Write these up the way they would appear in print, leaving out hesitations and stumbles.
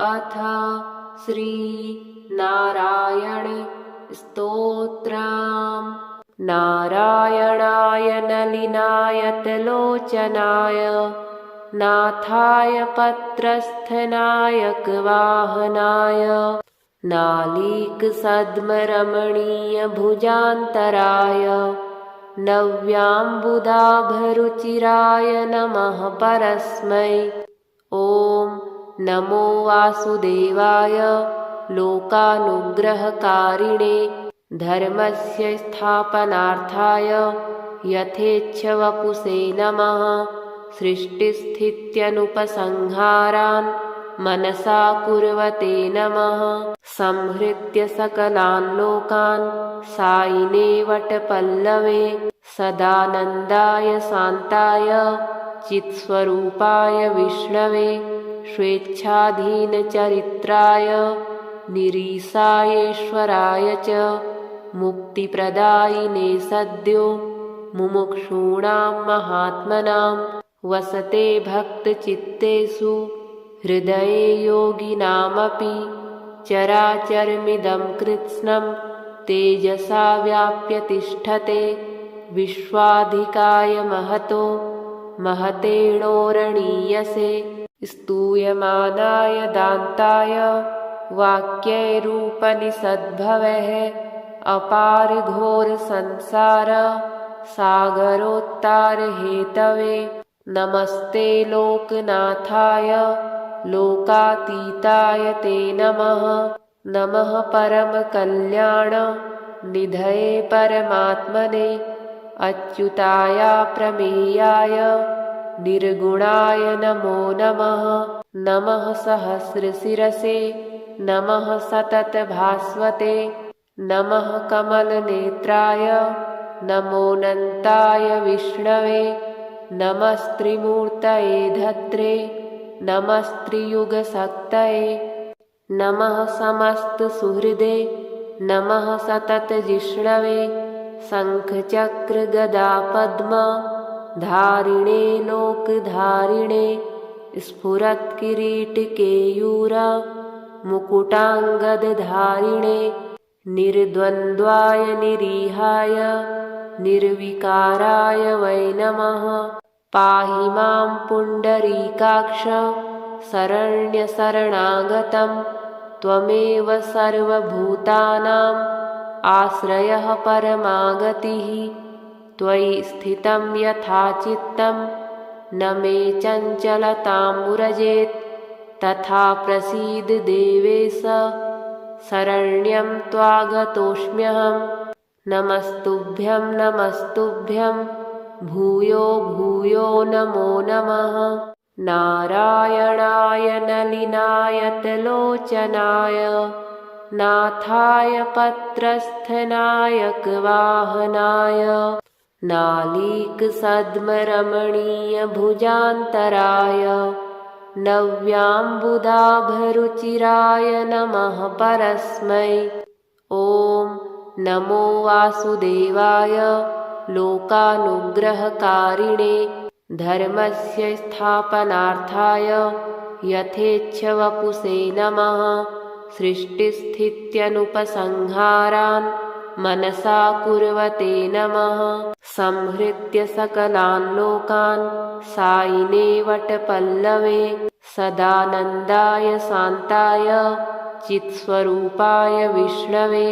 अथ श्री नारायण स्तोत्रम्। नारायणाय नलिनायतलोचनाय नाथाय पत्रस्थनायकवाहनाय नालीकसद्मरमणीयभुजान्तराय नव्याम्बुदाभरुचिराय नमः परस्मै। ॐ नमो वासुदेवाय लोकानुग्रहकारिणे धर्मस्य स्थापनार्थाय यथेच्छवपुषे नमः। सृष्टिस्थित्यनुपसंहारान् मनसा कुर्वते नमः। संहृत्य सकलान् लोकान् सायिने वटपल्लवे सदानन्दाय शान्ताय चित्स्वरूपाय विष्णवे स्वेच्छाधीनचरित्राय निरीसायेश्वराय च मुक्तिप्रदायिने सद्यो मुमुक्षूणां महात्मनां वसते भक्तचित्तेषु हृदये योगिनामपि। चराचरमिदं कृत्स्नं तेजसा व्याप्य तिष्ठते विश्वाधिकाय महतो महतेणोरणीयसे। स्तूयमानाय दान्ताय वाक्यैरूपनिषद्भवः अपार घोर संसार सागरोत्तारहेतवे नमस्ते लोकनाथाय लोकातीताय ते नमः। नमः परमकल्याण निधये परमात्मने अच्युताय प्रमेयाय निर्गुणाय नमो नमः। नमः सहस्रशिरसे नमः सततभास्वते नमः कमलनेत्राय नमोऽनन्ताय विष्णवे नमस्त्रिमूर्तये धत्रे नमस्त्रियुगशक्तये नमः समस्तसुहृदे नमः सततजिष्णवे शङ्खचक्रगदापद्म धारिणे लोकधारिणे स्फुरत्किरीटकेयूर मुकुटाङ्गदधारिणे निर्द्वन्द्वाय निरीहाय निर्विकाराय वै नमः। पाहि मां पुण्डरीकाक्ष शरण्यशरणागतं त्वमेव सर्वभूतानाम् आश्रयः परमागतिः। त्वयि स्थितं यथा चित्तं न मे चञ्चलतां व्रजेत् तथा प्रसीद देवेश शरण्यं त्वागतोऽस्म्यहं। नमस्तुभ्यं नमस्तुभ्यं भूयो भूयो नमो नमः। नारायणाय नलिनायतलोचनाय नाथाय पत्रस्थनायकवाहनाय नालीकसद्मरमणीयभुजान्तराय नव्याम्बुदाभरुचिराय नमः परस्मै। ॐ नमो वासुदेवाय लोकानुग्रहकारिणे धर्मस्य स्थापनार्थाय यथेच्छवपुषे नमः। सृष्टिस्थित्यनुपसंहारान् मनसा कुर्वते नमः। संहृत्य सकलान् लोकान् सायिने वटपल्लवे सदानन्दाय शान्ताय चित्स्वरूपाय विष्णवे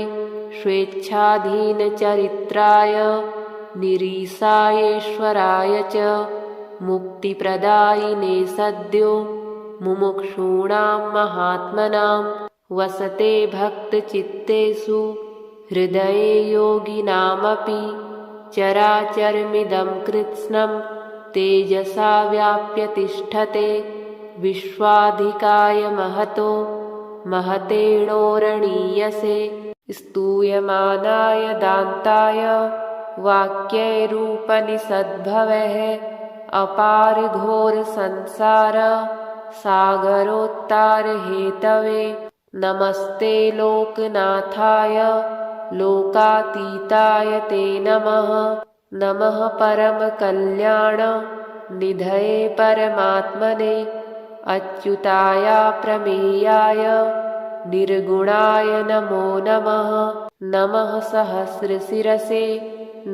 स्वेच्छाधीनचरित्राय निरीसायेश्वराय च मुक्तिप्रदायिने सद्यो मुमुक्षूणां महात्मनां वसते भक्तचित्तेषु हृदये योगिनामपि। चराचरमिदं कृत्स्नं तेजसा व्याप्य तिष्ठते विश्वाधिकाय महतो महतेणोरणीयसे। स्तूयमानाय दान्ताय वाक्यैरूपनिषद्भवः अपार घोर संसार सागरोत्तारहेतवे नमस्ते लोकनाथाय लोकातीताय ते नमः। नमः परमकल्याण निधये परमात्मने अच्युताय प्रमेयाय निर्गुणाय नमो नमः। नमः सहस्रशिरसे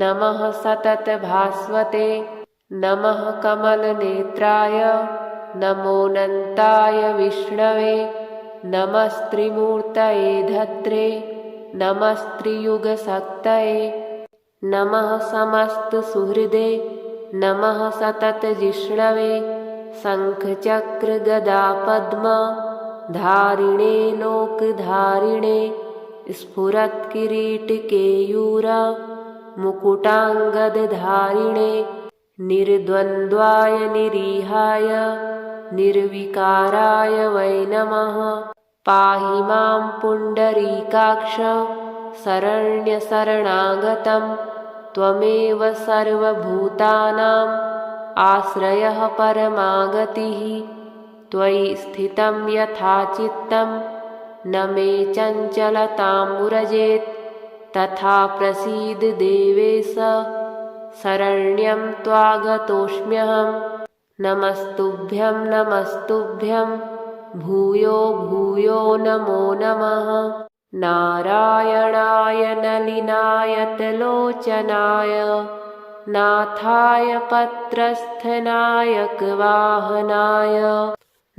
नमः सततभास्वते नमः कमलनेत्राय नमोऽनन्ताय विष्णवे नमस्त्रिमूर्तये धत्रे नमस्त्रियुगशक्तये नमः समस्तसुहृदे नमः सततजिष्णवे शङ्खचक्रगदापद्म धारिणे लोकधारिणे स्फुरत्किरीटकेयूर मुकुटाङ्गदधारिणे निर्द्वन्द्वाय निरीहाय निर्विकाराय वै नमः। पाहि मां पुण्डरीकाक्ष शरण्यशरणागतं त्वमेव सर्वभूतानाम् आश्रयः परमागतिः। त्वयि स्थितं यथा चित्तं न मे चञ्चलतां व्रजेत् तथा प्रसीद देवेश शरण्यं त्वागतोऽस्म्यहं। नमस्तुभ्यं नमस्तुभ्यं भूयो भूयो नमो नमः। नारायणाय नलिनायतलोचनाय नाथाय पत्रस्थनायकवाहनाय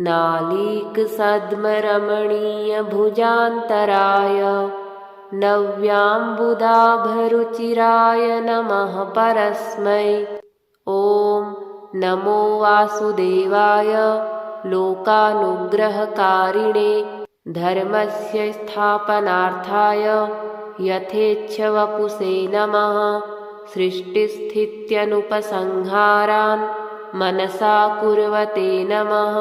नालीकसद्मरमणीयभुजान्तराय नव्याम्बुदाभरुचिराय नमः परस्मै। ॐ नमो वासुदेवाय लोकानुग्रहकारिणे धर्मस्य स्थापनार्थाय यथेच्छवपुषे नमः। सृष्टिस्थित्यनुपसंहारान् मनसा कुर्वते नमः।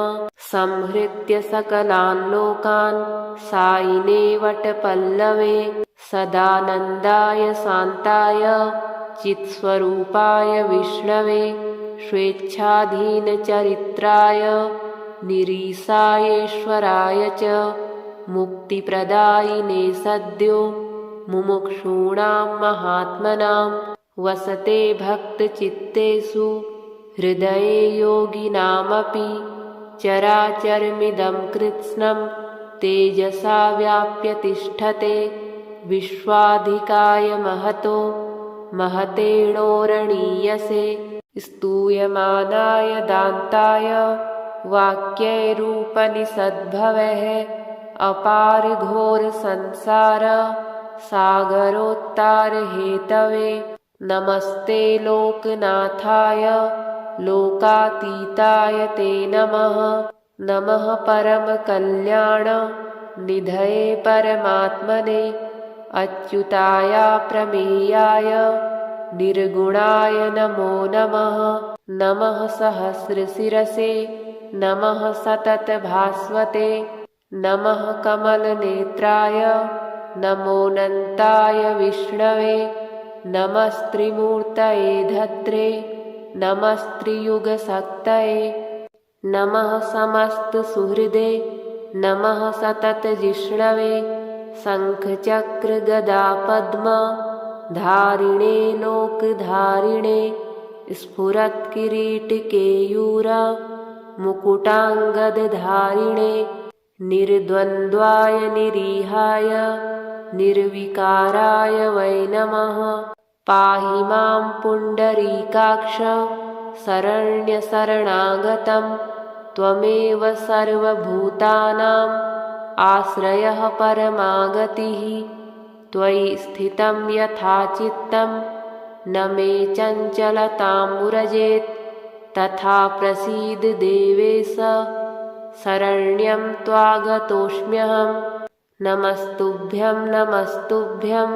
संहृत्य सकलान् लोकान् सायिने वटपल्लवे सदानन्दाय शान्ताय चित्स्वरूपाय विष्णवे स्वेच्छाधीनचरित्राय निरीशायेश्वराय च मुक्तिप्रदायिने सद्यो मुमुक्षूणां महात्मनां वसते भक्तचित्तेषु हृदये योगिनामपि। चराचरमिदं कृत्स्नं तेजसा व्याप्य तिष्ठते विश्वाधिकाय महतो महतेणोरणीयसे। स्तूयमानाय दान्ताय वाक्यैरूपनिषद्भवः अपार घोर संसार सागरोत्तारहेतवे नमस्ते लोकनाथाय लोकातीताय ते नमः। नमः परमकल्याण निधये परमात्मने अच्युताय प्रमेयाय निर्गुणाय नमो नमः। नमः सहस्रशिरसे नमः सततभास्वते नमः कमलनेत्राय नमोऽनन्ताय विष्णवे नमस्त्रिमूर्तये धत्रे नमस्त्रियुगशक्तये नमः समस्तसुहृदे नमः सततजिष्णवे शङ्खचक्रगदापद्म धारिणे लोकधारिणे स्फुरत्किरीटकेयूर मुकुटाङ्गदधारिणे निर्द्वन्द्वाय निरीहाय निर्विकाराय वै नमः। पाहि मां पुण्डरीकाक्ष शरण्यशरणागतं त्वमेव सर्वभूतानाम् आश्रयः परमागतिः। त्वयि स्थितं यथा चित्तं न मे चञ्चलतां व्रजेत् तथा प्रसीद देवेश शरण्यं त्वागतोऽस्म्यहं। नमस्तुभ्यं नमस्तुभ्यं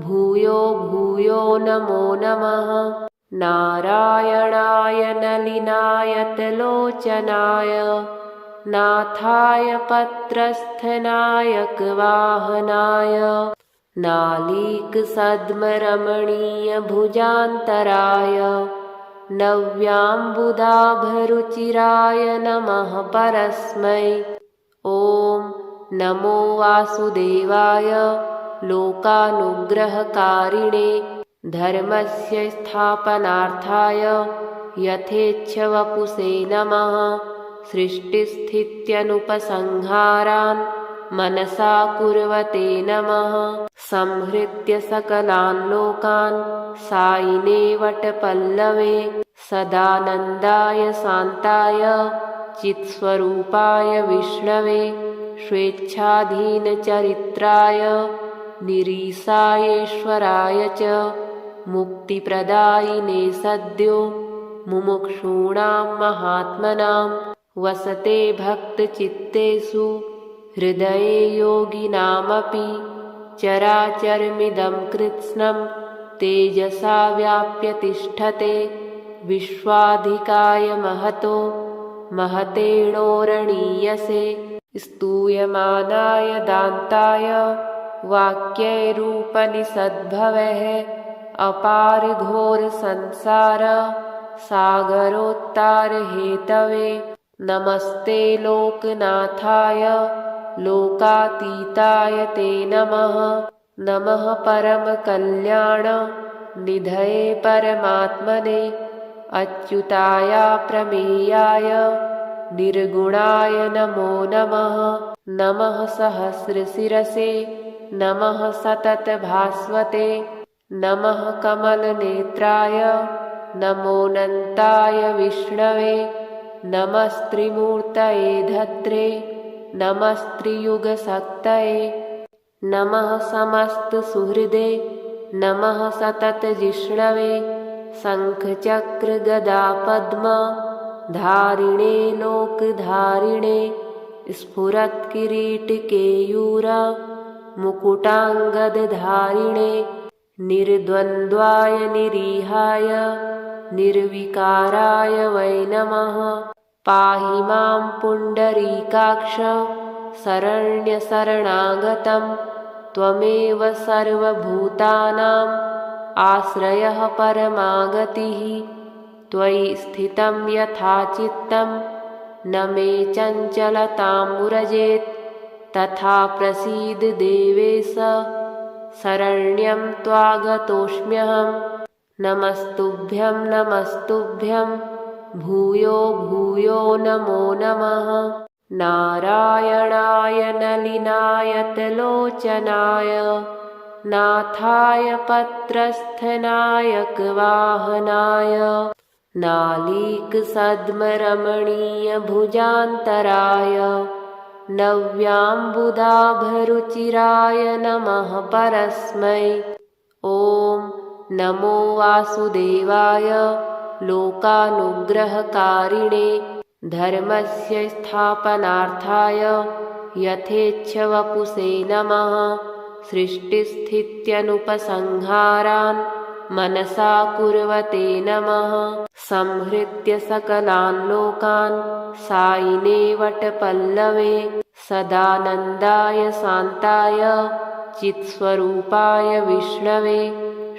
भूयो भूयो नमो नमः। नारायणाय नलिनायतलोचनाय नाथाय पत्रस्थनायकवाहनाय नालीकसद्मरमणीयभुजान्तराय नव्याम्बुदाभरुचिराय नमः परस्मै। ॐ नमो वासुदेवाय लोकानुग्रहकारिणे धर्मस्य स्थापनार्थाय यथेच्छवपुषे नमः। सृष्टिस्थित्यनुपसंहारान् मनसा कुर्वते नमः। संहृत्य सकलान् लोकान् सायिने वटपल्लवे सदानन्दाय शान्ताय चित्स्वरूपाय विष्णवे स्वेच्छाधीनचरित्राय निरीसायेश्वराय च मुक्तिप्रदायिने सद्यो मुमुक्षूणां महात्मनां वसते भक्तचित्तेषु हृदये योगिनामपि चराचरमिदं कृत्स्नं तेजसा व्याप्य तिष्ठते विश्वाधिकाय महतो महतेणोरणीयसे स्तूयमानाय दान्ताय वाक्यैरूपनिषद्भवः अपार घोर संसार सागरोत्तारहेतवे नमस्ते लोकनाथाय लोकातीताय ते नमः। नमः परमकल्याण निधये परमात्मने अच्युताय प्रमेयाय निर्गुणाय नमो नमः। नमः सहस्रशिरसे नमः सततभास्वते नमः कमलनेत्राय नमोऽनन्ताय विष्णवे नमस्त्रिमूर्तये धत्रे नमस्त्रियुगशक्तये नमः समस्तसुहृदे नमः सततजिष्णवे शङ्खचक्रगदापद्म धारिणे लोकधारिणे स्फुरत्किरीटकेयूर मुकुटाङ्गदधारिणे निर्द्वन्द्वाय निरीहाय निर्विकाराय वै नमः। पाहि मां पुण्डरीकाक्ष शरण्यशरणागतं त्वमेव सर्वभूतानाम् आश्रयः परमागतिः। त्वयि स्थितं यथा चित्तं न मे चञ्चलतां व्रजेत् तथा प्रसीद देवेश शरण्यं त्वागतोऽस्म्यहं। नमस्तुभ्यं नमस्तुभ्यं भूयो भूयो नमो नमः। नारायणाय नलिनायतलोचनाय नाथाय पत्रस्थनायकवाहनाय नालीकसद्मरमणीयभुजान्तराय नव्याम्बुदाभरुचिराय नमः परस्मै। ॐ नमो वासुदेवाय लोकानुग्रहकारिणे धर्मस्य स्थापनार्थाय यथेच्छवपुषे नमः। सृष्टिस्थित्यनुपसंहारान् मनसा कुर्वते नमः। संहृत्य सकलान् लोकान् सायिने वटपल्लवे सदानन्दाय शान्ताय चित्स्वरूपाय विष्णवे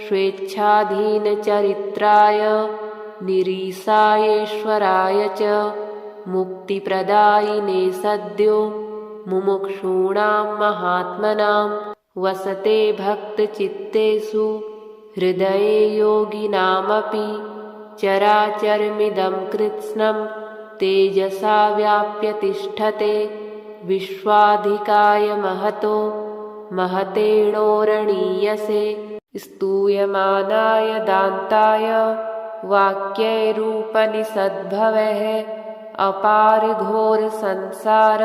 स्वेच्छाधीनचरित्राय निरीसायेश्वराय च मुक्तिप्रदायिने सद्यो मुमुक्षूणां महात्मनां वसते भक्तचित्तेषु हृदये योगिनामपि चराचरमिदं कृत्स्नं तेजसा व्याप्य तिष्ठते विश्वाधिकाय महतो महतेणोरणीयसे स्तूयमानाय दान्ताय वाक्यैरूपनिषद्भवः अपार घोर संसार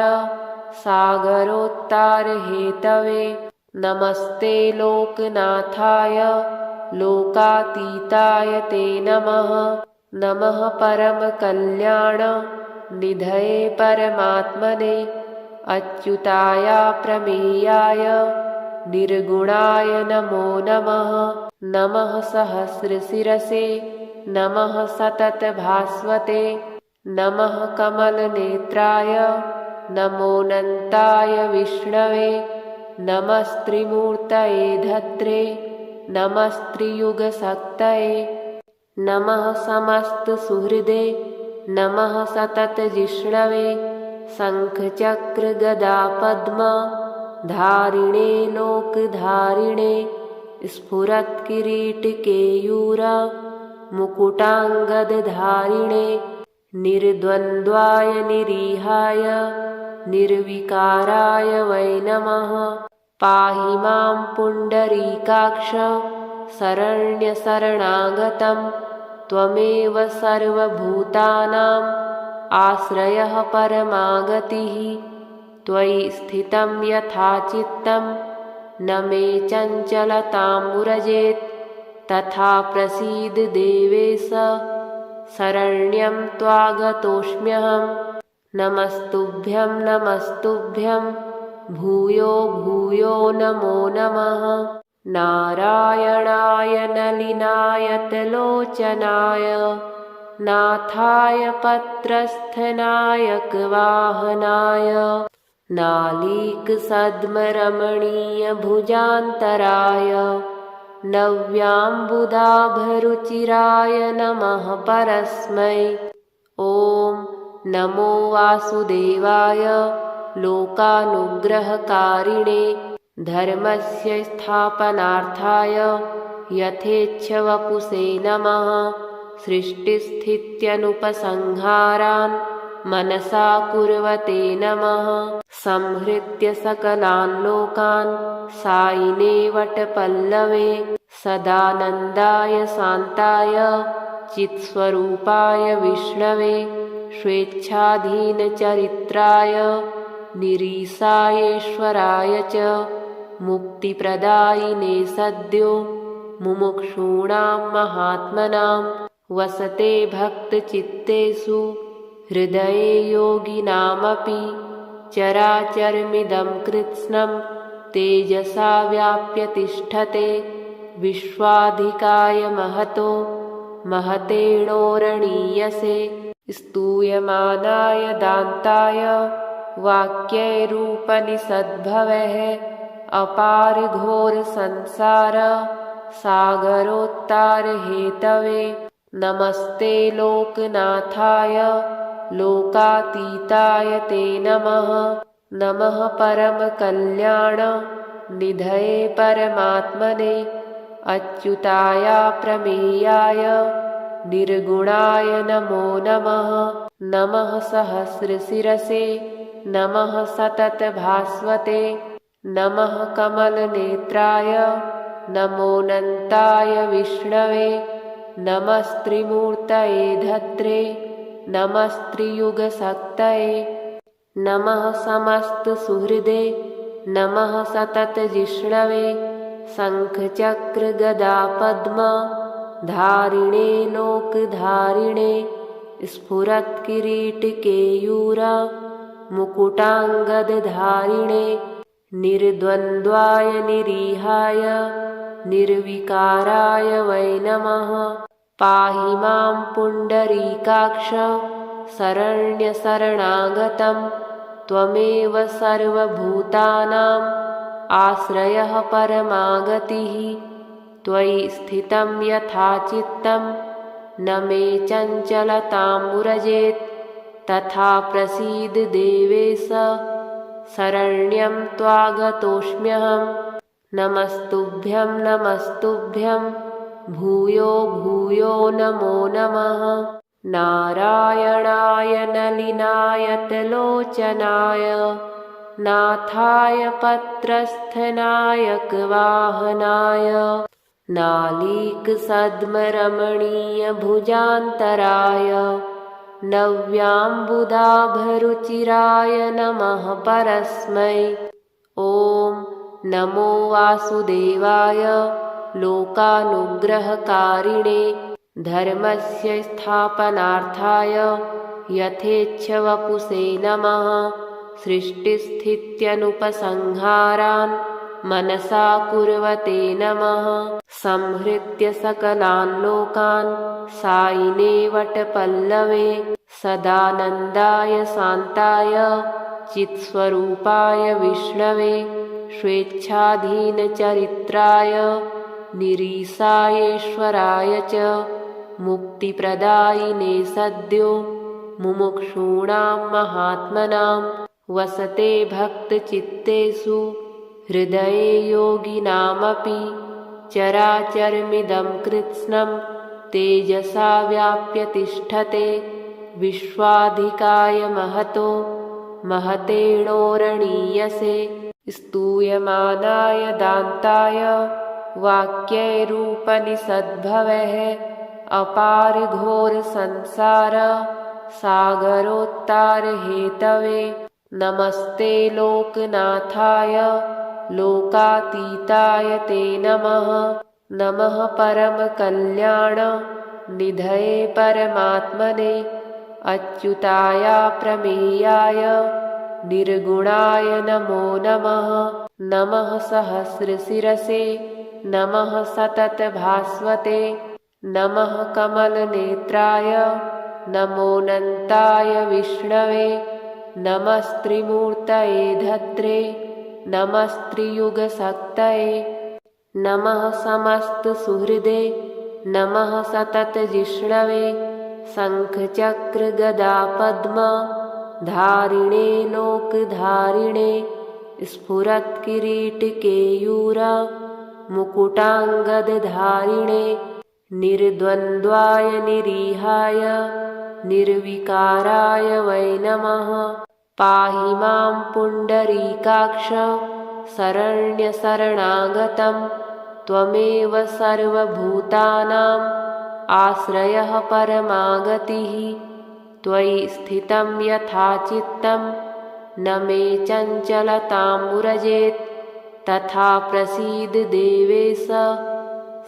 सागरोत्तारहेतवे नमस्ते लोकनाथाय लोकातीताय ते नमः। नमः परमकल्याण निधये परमात्मने अच्युताय प्रमेयाय निर्गुणाय नमो नमः। नमः सहस्रशिरसे नमः सततभास्वते नमः कमलनेत्राय नमोऽनन्ताय विष्णवे नमस्त्रिमूर्तये धत्रे नमस्त्रियुगशक्तये नमः समस्तसुहृदे नमः सततजिष्णवे शङ्खचक्रगदापद्म धारिणे लोकधारिणे स्फुरत्किरीटकेयूर मुकुटाङ्गदधारिणे निर्द्वन्द्वाय निरीहाय निर्विकाराय वै नमः। पाहि मां पुण्डरीकाक्ष शरण्यशरणागतं त्वमेव सर्वभूतानां आश्रयः परमागतिः। त्वयि स्थितं यथा चित्तं न मे चञ्चलतां व्रजेत्। तथा प्रसीद देवेश शरण्यं त्वागतोऽस्म्यहं। नमस्तुभ्यं नमस्तुभ्यं भूयो भूयो नमो नमः। नारायणाय नलिनायतलोचनाय नाथाय पत्रस्थनायकवाहनाय नालीकसद्मरमणीयभुजान्तराय नव्याम्बुदाभरुचिराय नमः परस्मै। ॐ नमो वासुदेवाय लोकानुग्रहकारिणे धर्मस्य स्थापनार्थाय यथेच्छवपुषे नमः। सृष्टिस्थित्यनुपसंहारान् मनसा कुर्वते नमः। संहृत्य सकलान् लोकान् सायिने वटपल्लवे सदानन्दाय शान्ताय चित्स्वरूपाय विष्णवे स्वेच्छाधीनचरित्राय निरीसायेश्वराय च मुक्तिप्रदायिने सद्यो मुमुक्षूणां महात्मनां वसते भक्तचित्तेषु हृदये योगिनामपि। चराचरमिदं कृत्स्नं तेजसा व्याप्य तिष्ठते विश्वाधिकाय महतो महतेणोरणीयसे। स्तूयमानाय दान्ताय वाक्यैरूपनिषद्भवः अपार घोर संसार सागरोत्तारहेतवे। नमस्ते लोकनाथाय लोकातीताय ते नमः। नमः परमकल्याण निधये परमात्मने अच्युताय प्रमेयाय निर्गुणाय नमो नमः। नमः सहस्रशिरसे नमः सततभास्वते नमः कमलनेत्राय नमोऽनन्ताय विष्णवे। नमस्त्रिमूर्तये धत्रे नमस्त्रियुगशक्तये। नमः समस्तसुहृदे नमः सततजिष्णवे। शङ्खचक्रगदापद्म धारिणे लोकधारिणे स्फुरत्किरीटकेयूर मुकुटाङ्गदधारिणे निर्द्वन्द्वाय निरीहाय निर्विकाराय वै नमः। पाहि मां पुण्डरीकाक्ष शरण्यशरणागतं त्वमेव सर्वभूतानां आश्रयः परमागतिः। त्वयि स्थितं यथा चित्तं न मे चञ्चलतां व्रजेत्। तथा प्रसीद देवेश शरण्यं त्वागतोऽस्म्यहं। नमस्तुभ्यं नमस्तुभ्यं भूयो भूयो नमो नमः। नारायणाय नलिनायतलोचनाय नाथाय पत्रस्थनायकवाहनाय नालीकसद्मरमणीयभुजान्तराय नव्याम्बुदाभरुचिराय नमः परस्मै। ॐ नमो वासुदेवाय लोकानुग्रहकारिणे धर्मस्य स्थापनार्थाय यथेच्छवपुषे नमः। सृष्टिस्थित्यनुपसंहारान् मनसा कुर्वते नमः। संहृत्य सकलान् लोकान् सायिने वटपल्लवे सदानन्दाय शान्ताय चित्स्वरूपाय विष्णवे स्वेच्छाधीनचरित्राय निरीसायेश्वराय च मुक्तिप्रदायिने सद्यो मुमुक्षूणां महात्मनां वसते भक्तचित्तेषु हृदये योगिनामपि। चराचरमिदं कृत्स्नं तेजसा व्याप्य तिष्ठते विश्वाधिकाय महतो महतेणोरणीयसे स्तूयमानाय दान्ताय वाक्यैरूपनिषद्भवः अपार घोर संसार सागरोत्तारहेतवे नमस्ते लोकनाथाय लोकातीताय ते नमः। नमः परमकल्याण निधये परमात्मने अच्युताय प्रमेयाय निर्गुणाय नमो नमः। नमः सहस्रशिरसे नमः सततभास्वते नमः कमलनेत्राय नमोऽनन्ताय विष्णवे नमस्त्रिमूर्तये धत्रे नमस्त्रियुगशक्तये नमः समस्तसुहृदे नमः सततजिष्णवे शङ्खचक्रगदापद्म धारिणे लोकधारिणे स्फुरत्किरीटकेयूर मुकुटाङ्गदधारिणे निर्द्वन्द्वाय निरीहाय निर्विकाराय वै नमः। पाहि मां पुण्डरीकाक्ष शरण्यशरणागतं त्वमेव सर्वभूतानाम् आश्रयः परमागतिः। त्वयि स्थितं यथा चित्तं न मे चञ्चलतां व्रजेत् तथा प्रसीद देवेश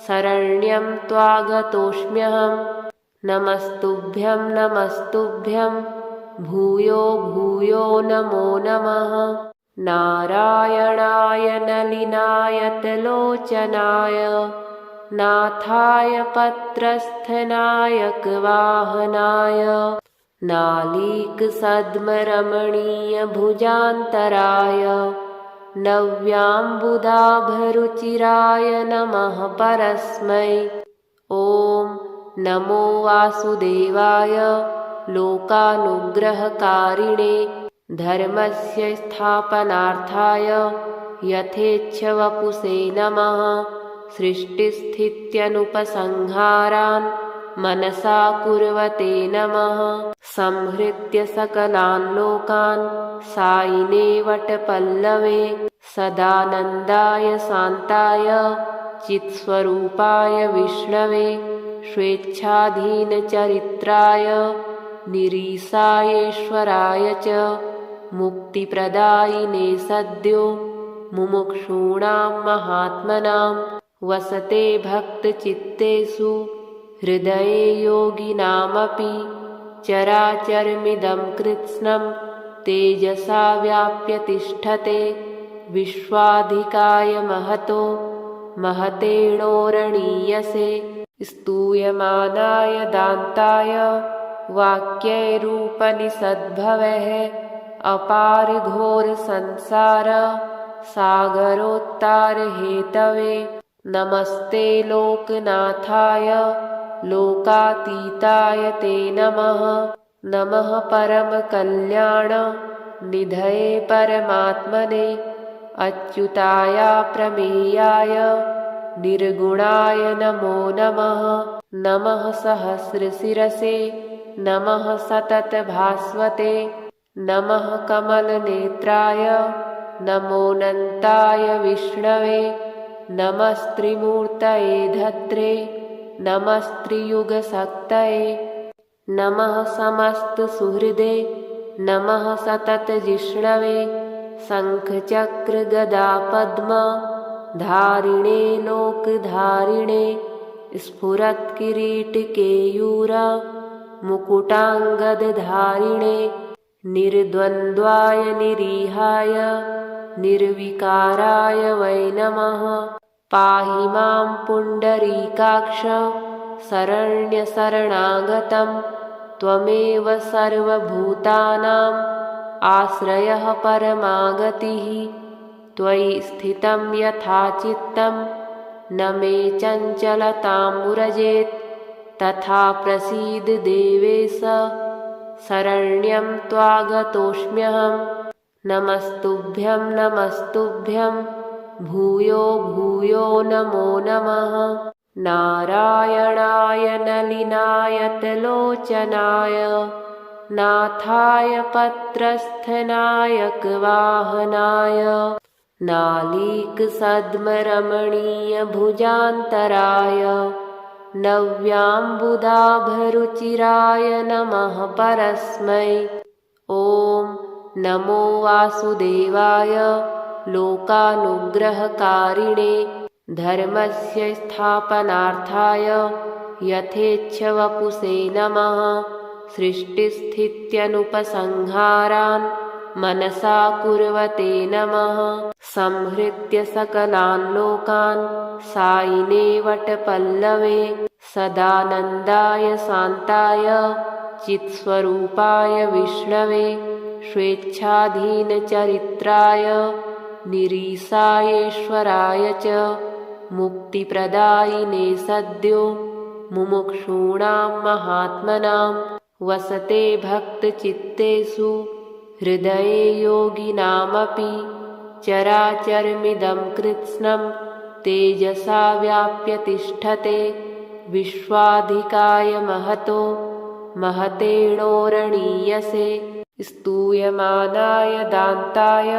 शरण्यं त्वागतोऽस्म्यहम्। नमस्तुभ्यं नमस्तुभ्यं भूयो भूयो नमो नमः। नारायणाय नलिनायतलोचनाय नाथाय पत्रस्थनायकवाहनाय नालीकसद्मरमणीयभुजान्तराय नव्याम्बुदाभरुचिराय नमः परस्मै। ॐ नमो वासुदेवाय लोकानुग्रहकारिणे धर्मस्य स्थापनार्थाय यथेच्छवपुषे नमः। सृष्टिस्थित्यनुपसंहारान् मनसा कुर्वते नमः। संहृत्य सकलान् लोकान् सायिने वटपल्लवे सदानन्दाय शान्ताय चित्स्वरूपाय विष्णवे स्वेच्छाधीनचरित्राय निरीशायेश्वराय च मुक्तिप्रदायिने सद्यो मुमुक्षूणां महात्मनां वसते भक्तचित्तेषु हृदये योगिनामपि। चराचरमिदं कृत्स्नं तेजसा व्याप्य तिष्ठते विश्वाधिकाय महतो महतेणोरणीयसे स्तूयमानाय दान्ताय वाक्यैरूपनिषद्भवः अपार घोर संसार सागरोत्तारहेतवे नमस्ते लोकनाथाय लोकातीताय ते नमः। नमः परमकल्याण निधये परमात्मने अच्युताय प्रमेयाय निर्गुणाय नमो नमः। नमः सहस्रशिरसे नमः सततभास्वते नमः कमलनेत्राय नमोऽनन्ताय विष्णवे नमस्त्रिमूर्तये धत्रे नमस्त्रियुगशक्तये नमः समस्तसुहृदे नमः सततजिष्णवे शङ्खचक्रगदापद्म धारिणे लोकधारिणे स्फुरत्किरीटकेयूर मुकुटाङ्गदधारिणे निर्द्वन्द्वाय निरीहाय निर्विकाराय वै नमः। पाहि मां पुण्डरीकाक्ष शरण्यशरणागतं त्वमेव सर्वभूतानाम् आश्रयः परमागतिः। त्वयि स्थितं यथा चित्तं न मे चञ्चलतां व्रजेत् तथा प्रसीद देवेश शरण्यं त्वागतोऽस्म्यहम्। नमस्तुभ्यं नमस्तुभ्यं भूयो भूयो नमो नमः। नारायणाय नलिनायतलोचनाय नाथाय पत्रस्थनायकवाहनाय नालीकसद्मरमणीयभुजान्तराय नव्याम्बुदाभरुचिराय नमः परस्मै। ॐ नमो वासुदेवाय लोकानुग्रहकारिणे धर्मस्य स्थापनार्थाय यथेच्छवपुषे नमः। सृष्टिस्थित्यनुपसंहारान् मनसा कुर्वते नमः। संहृत्य सकलान् लोकान् सायिने वटपल्लवे सदानन्दाय शान्ताय चित्स्वरूपाय विष्णवे स्वेच्छाधीनचरित्राय निरीसायेश्वराय च मुक्तिप्रदायिने सद्यो मुमुक्षूणां महात्मनां वसते भक्तचित्तेषु हृदये योगिनामपि। चराचरमिदं कृत्स्नं तेजसा व्याप्य तिष्ठते विश्वाधिकाय महतो महतेणोरणीयसे। स्तूयमानाय दान्ताय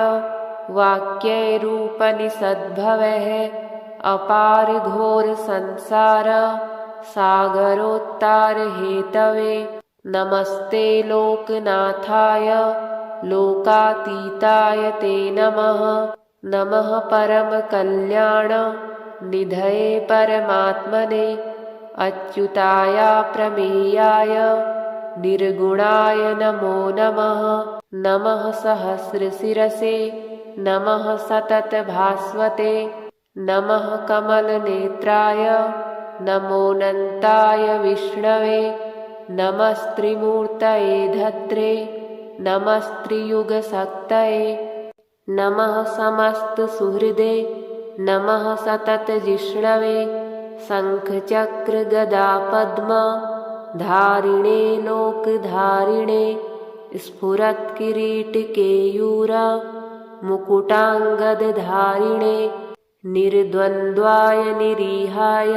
वाक्यैरूपनिषद्भवः अपारघोरसंसार सागरोत्तारहेतवे नमस्ते लोकनाथाय लोकातीताय ते नमः। नमः परमकल्याण निधये परमात्मने अच्युताय प्रमेयाय निर्गुणाय नमो नमः। नमः सहस्रशिरसे नमः सततभास्वते नमः कमलनेत्राय नमोऽनन्ताय विष्णवे नमस्त्रिमूर्तये धत्रे नमस्त्रियुगशक्तये नमः समस्तसुहृदे नमः सततजिष्णवे शङ्खचक्रगदापद्म धारिणे लोकधारिणे स्फुरत्किरीटकेयूर मुकुटाङ्गदधारिणे निर्द्वन्द्वाय निरीहाय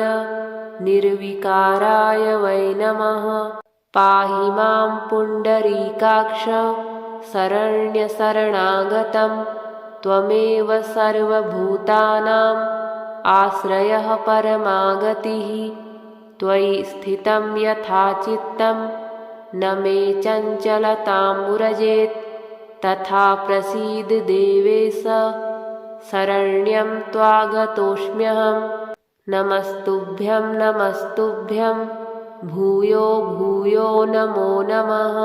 निर्विकाराय वै नमः। पाहि मां पुण्डरीकाक्ष शरण्यशरणागतं त्वमेव सर्वभूतानाम् आश्रयः परमागतिः। त्वयि स्थितं यथा चित्तं न मे चञ्चलतां व्रजेत् तथा प्रसीद देवेश शरण्यं त्वागतोऽस्म्यहम्। नमस्तुभ्यं नमस्तुभ्यं भूयो भूयो नमो नमः।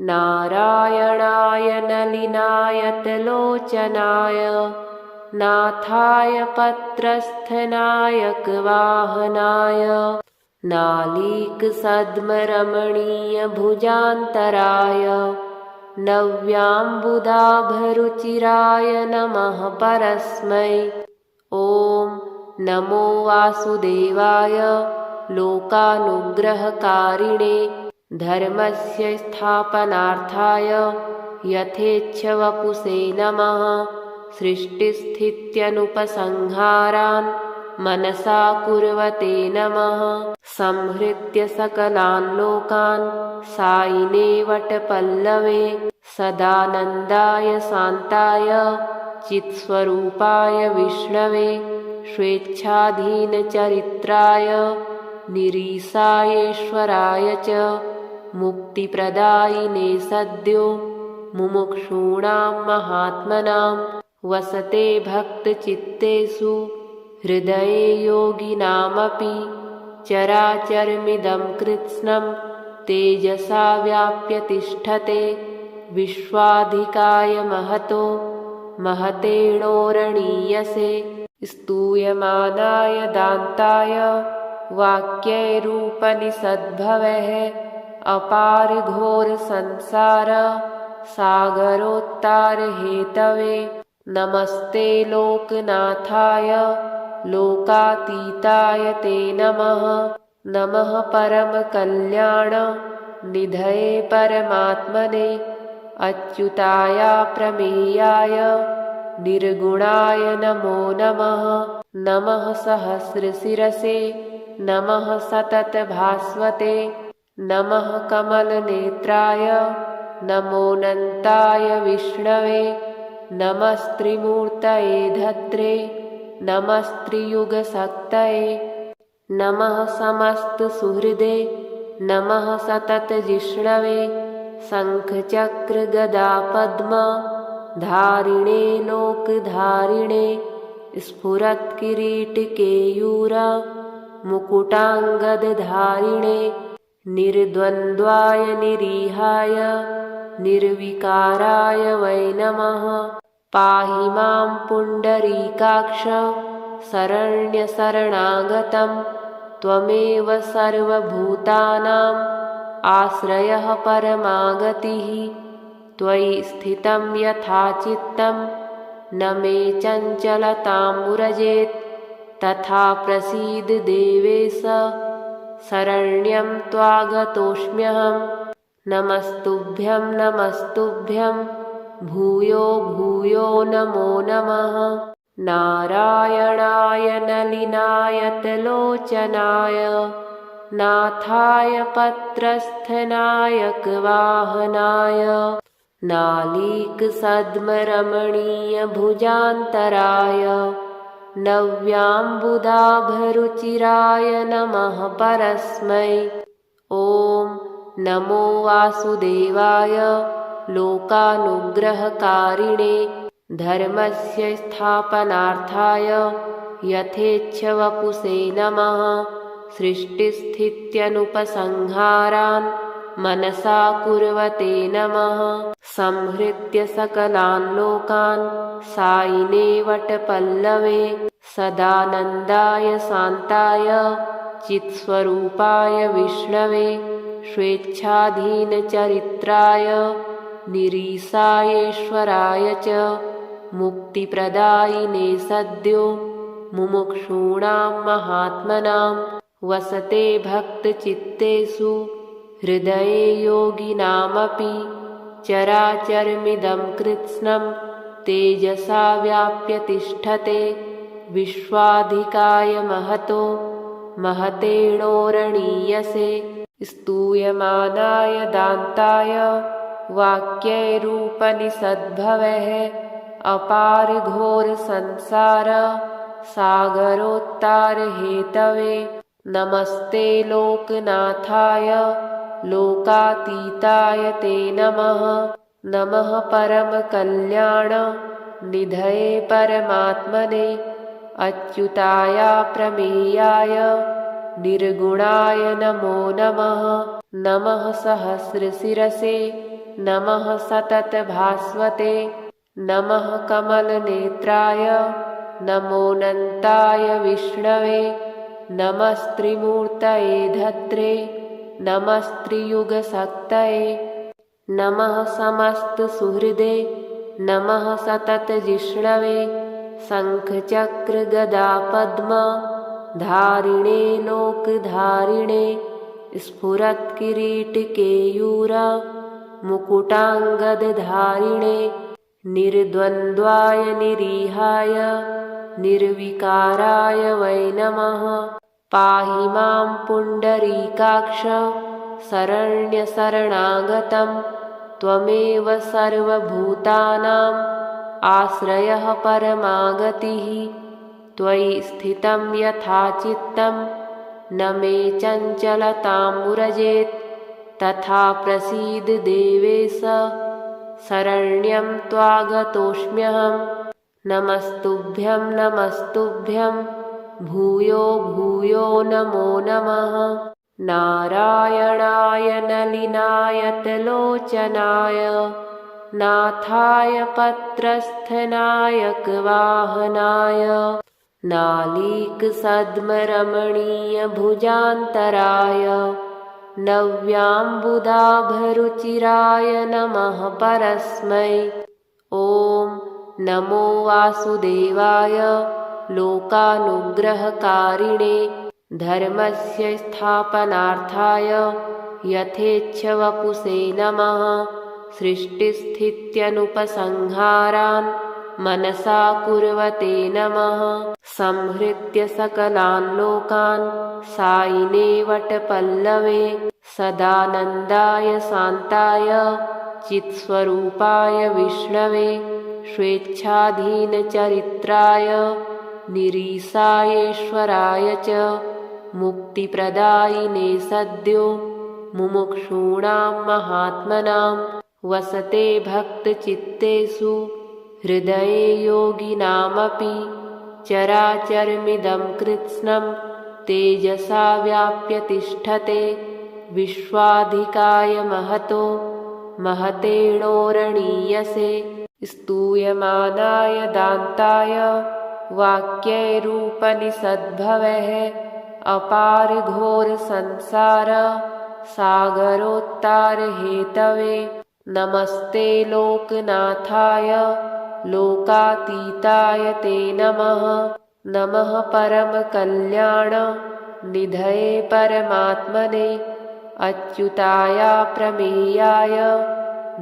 नारायणाय नलिनायतलोचनाय नाथाय पत्रस्थनायकवाहनाय नालीकसद्मरमणीयभुजान्तराय नव्याम्बुदाभरुचिराय नमः परस्मै। ॐ नमो वासुदेवाय लोकानुग्रहकारिणे धर्मस्य स्थापनार्थाय यथेच्छवपुषे नमः। सृष्टिस्थित्यनुपसंहारान् मनसा कुर्वते नमः। संहृत्य सकलान् लोकान् सायिने वटपल्लवे सदानन्दाय शान्ताय चित्स्वरूपाय विष्णवे स्वेच्छाधीनचरित्राय निरीसायेश्वराय च मुक्तिप्रदायिने सद्यो मुमुक्षूणां महात्मनां वसते भक्तचित्तेषु हृदये योगिनामपि। चराचरमिदं कृत्स्नं तेजसा व्याप्य तिष्ठते विश्वाधिकाय महतो महतेणोरणीयसे। स्तूयमानाय दान्ताय वाक्यैरूपनिषद्भवः अपारघोरसंसार सागरोत्तारहेतवे नमस्ते लोकनाथाय लोकातीताय ते नमः। नमः परमकल्याण निधये परमात्मने अच्युताय प्रमेयाय निर्गुणाय नमो नमः। नमः सहस्रशिरसे नमः सततभास्वते नमः कमलनेत्राय नमोऽनन्ताय विष्णवे नमस्त्रिमूर्तये धत्रे नमस्त्रियुगशक्तये नमः समस्तसुहृदे नमः सततजिष्णवे शङ्खचक्रगदापद्म धारिणे लोकधारिणे स्फुरत्किरीटकेयूर मुकुटाङ्गदधारिणे निर्द्वन्द्वाय निरीहाय निर्विकाराय वै नमः। पाहि मां पुण्डरीकाक्ष शरण्यशरणागतं त्वमेव सर्वभूतानाम् आश्रयः परमागतिः। त्वयि स्थितं यथा चित्तं न मे चञ्चलतां व्रजेत् तथा प्रसीद देवेश शरण्यं त्वागतोऽस्म्यहम्। नमस्तुभ्यं नमस्तुभ्यं भूयो भूयो नमो नमः। नारायणाय नलिनायतलोचनाय नाथाय पत्रस्थनायकवाहनाय नालीकसद्मरमणीयभुजान्तराय नव्याम्बुदाभरुचिराय नमः परस्मै। ॐ नमो वासुदेवाय लोकानुग्रहकारिणे धर्मस्य स्थापनार्थाय यथेच्छवपुषे नमः। सृष्टिस्थित्यनुपसंहारान् मनसा कुर्वते नमः। संहृत्य सकलान् लोकान् सायिने वटपल्लवे सदानन्दाय शान्ताय चित्स्वरूपाय विष्णवे स्वेच्छाधीनचरित्राय निरीशायेश्वराय च मुक्तिप्रदायिने सद्यो मुमुक्षूणां महात्मनां वसते भक्तचित्तेषु हृदये योगिनामपि। चराचरमिदं कृत्स्नं तेजसा व्याप्य तिष्ठते विश्वाधिकाय महतो महतेणोरणीयसे। स्तूयमानाय दान्ताय वाक्यैरूपनिषद्भवः अपार घोर संसार सागरोत्तारहेतवे। नमस्ते लोकनाथाय लोकातीताय ते नमः। नमः परमकल्याण निधये परमात्मने अच्युताय प्रमेयाय निर्गुणाय नमो नमः। नमः सहस्रशिरसे नमः सततभास्वते नमः कमलनेत्राय नमोऽनन्ताय विष्णवे नमस्त्रिमूर्तये धत्रे नमस्त्रियुगशक्तये नमः समस्तसुहृदे नमः सततजिष्णवे शङ्खचक्रगदापद्म धारिणे लोकधारिणे स्फुरत्किरीटकेयूर मुकुटाङ्गदधारिणे निर्द्वन्द्वाय निरीहाय निर्विकाराय वै नमः। पाहि मां पुण्डरीकाक्ष शरण्यशरणागतं त्वमेव सर्वभूतानाम् आश्रयः परमागतिः। त्वयि स्थितं यथा चित्तं न मे चञ्चलतां व्रजेत् तथा प्रसीद देवेश शरण्यं त्वागतोऽस्म्यहम्। नमस्तुभ्यं नमस्तुभ्यं भूयो भूयो नमो नमः। नारायणाय नलिनायतलोचनाय नाथाय पत्रस्थनायकवाहनाय नालीकसद्मरमणीयभुजान्तराय नव्याम्बुदाभरुचिराय नमः परस्मै। ॐ नमो वासुदेवाय लोकानुग्रहकारिणे धर्मस्य स्थापनार्थाय यथेच्छवपुषे नमः। सृष्टिस्थित्यनुपसंहारान् मनसा कुर्वते नमः। संहृत्य सकलान् लोकान् सायिने वटपल्लवे सदानन्दाय शान्ताय चित्स्वरूपाय विष्णवे स्वेच्छाधीनचरित्राय निरीसायेश्वराय च मुक्तिप्रदायिने सद्यो मुमुक्षूणां महात्मनां वसते भक्तचित्तेषु हृदये योगिनामपि चराचरमिदं कृत्स्नं तेजसा व्याप्य तिष्ठते विश्वाधिकाय महतो महतेणोरणीयसे स्तूयमानाय दान्ताय वाक्यैरूपनिषद्भवः अपार घोर संसार सागरोत्तारहेतवे नमस्ते लोकनाथाय लोकातीताय ते नमः। नमः परमकल्याण निधये परमात्मने अच्युताय प्रमेयाय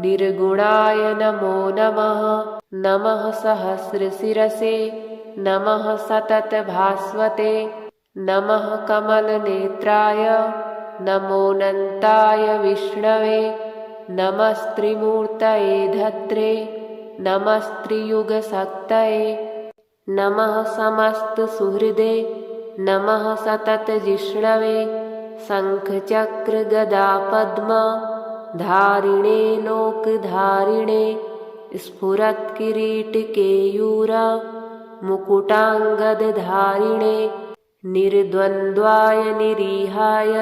निर्गुणाय नमो नमः। नमः सहस्रशिरसे नमः सततभास्वते नमः कमलनेत्राय नमोऽनन्ताय विष्णवे नमस्त्रिमूर्तये धत्रे नमस्त्रियुगशक्तये नमः समस्तसुहृदे नमः सततजिष्णवे शङ्खचक्रगदापद्म धारिणे लोकधारिणे स्फुरत्किरीटकेयूर मुकुटाङ्गदधारिणे निर्द्वन्द्वाय निरीहाय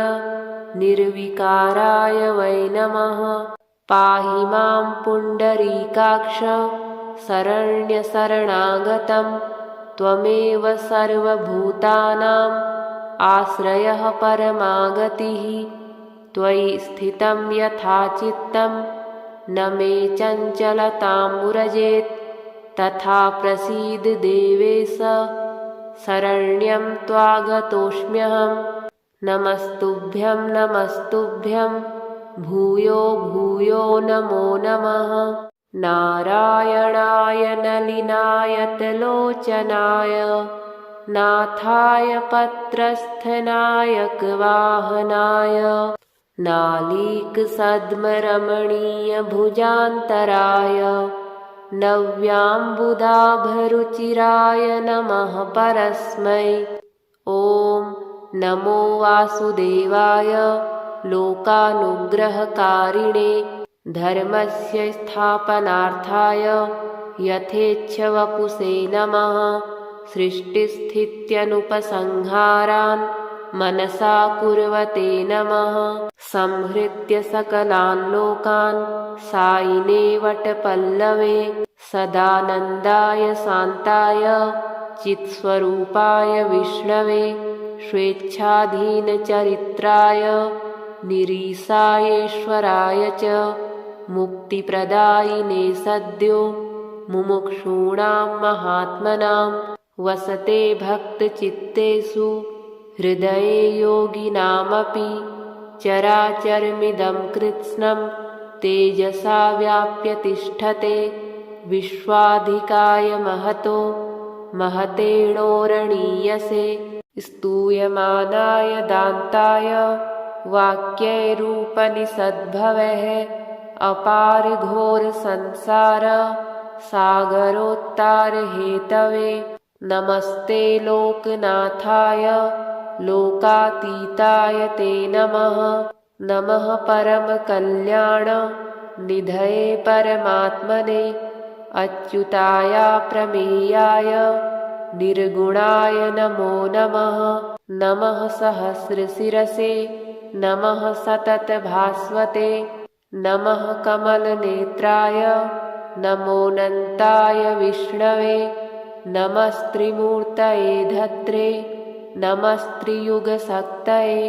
निर्विकाराय वै नमः। पाहि मां पुण्डरीकाक्ष शरण्यशरणागतं त्वमेव सर्वभूतानाम् आश्रयः परमागतिः त्वयि स्थितं यथा चित्तं न मे चञ्चलतां व्रजेत् तथा प्रसीद देवेश शरण्यं त्वागतोऽस्म्यहम्। नमस्तुभ्यं नमस्तुभ्यं भूयो भूयो नमो नमः। नारायणाय नलिनायतलोचनाय नाथाय पत्रस्थनायकवाहनाय नालीकसद्मरमणीयभुजान्तराय नव्याम्बुदाभरुचिराय नमः परस्मै। ॐ नमो वासुदेवाय लोकानुग्रहकारिणे धर्मस्य स्थापनार्थाय यथेच्छवपुषे नमः। सृष्टिस्थित्यनुपसंहारान् मनसा कुर्वते नमः। संहृत्य सकलान् लोकान् सायिने वटपल्लवे सदानन्दाय शान्ताय चित्स्वरूपाय विष्णवे स्वेच्छाधीनचरित्राय निरीसायेश्वराय च मुक्तिप्रदायिने सद्यो मुमुक्षूणां महात्मनां वसते भक्तचित्तेषु हृदये योगिनामपि चराचरमिदं कृत्स्नं तेजसा व्याप्य तिष्ठते विश्वाधिकाय महतो महतेणोरणीयसे स्तूयमानाय दान्ताय वाक्यैरूपनिषद्भवः अपार घोर संसार सागरोत्तारहेतवे नमस्ते लोकनाथाय लोकातीताय ते नमः। नमः परमकल्याण निधये परमात्मने अच्युताय प्रमेयाय निर्गुणाय नमो नमः। नमः सहस्रशिरसे नमः सततभास्वते नमः कमलनेत्राय नमोऽनन्ताय विष्णवे नमस्त्रिमूर्तये धत्रे नमस्त्रियुगशक्तये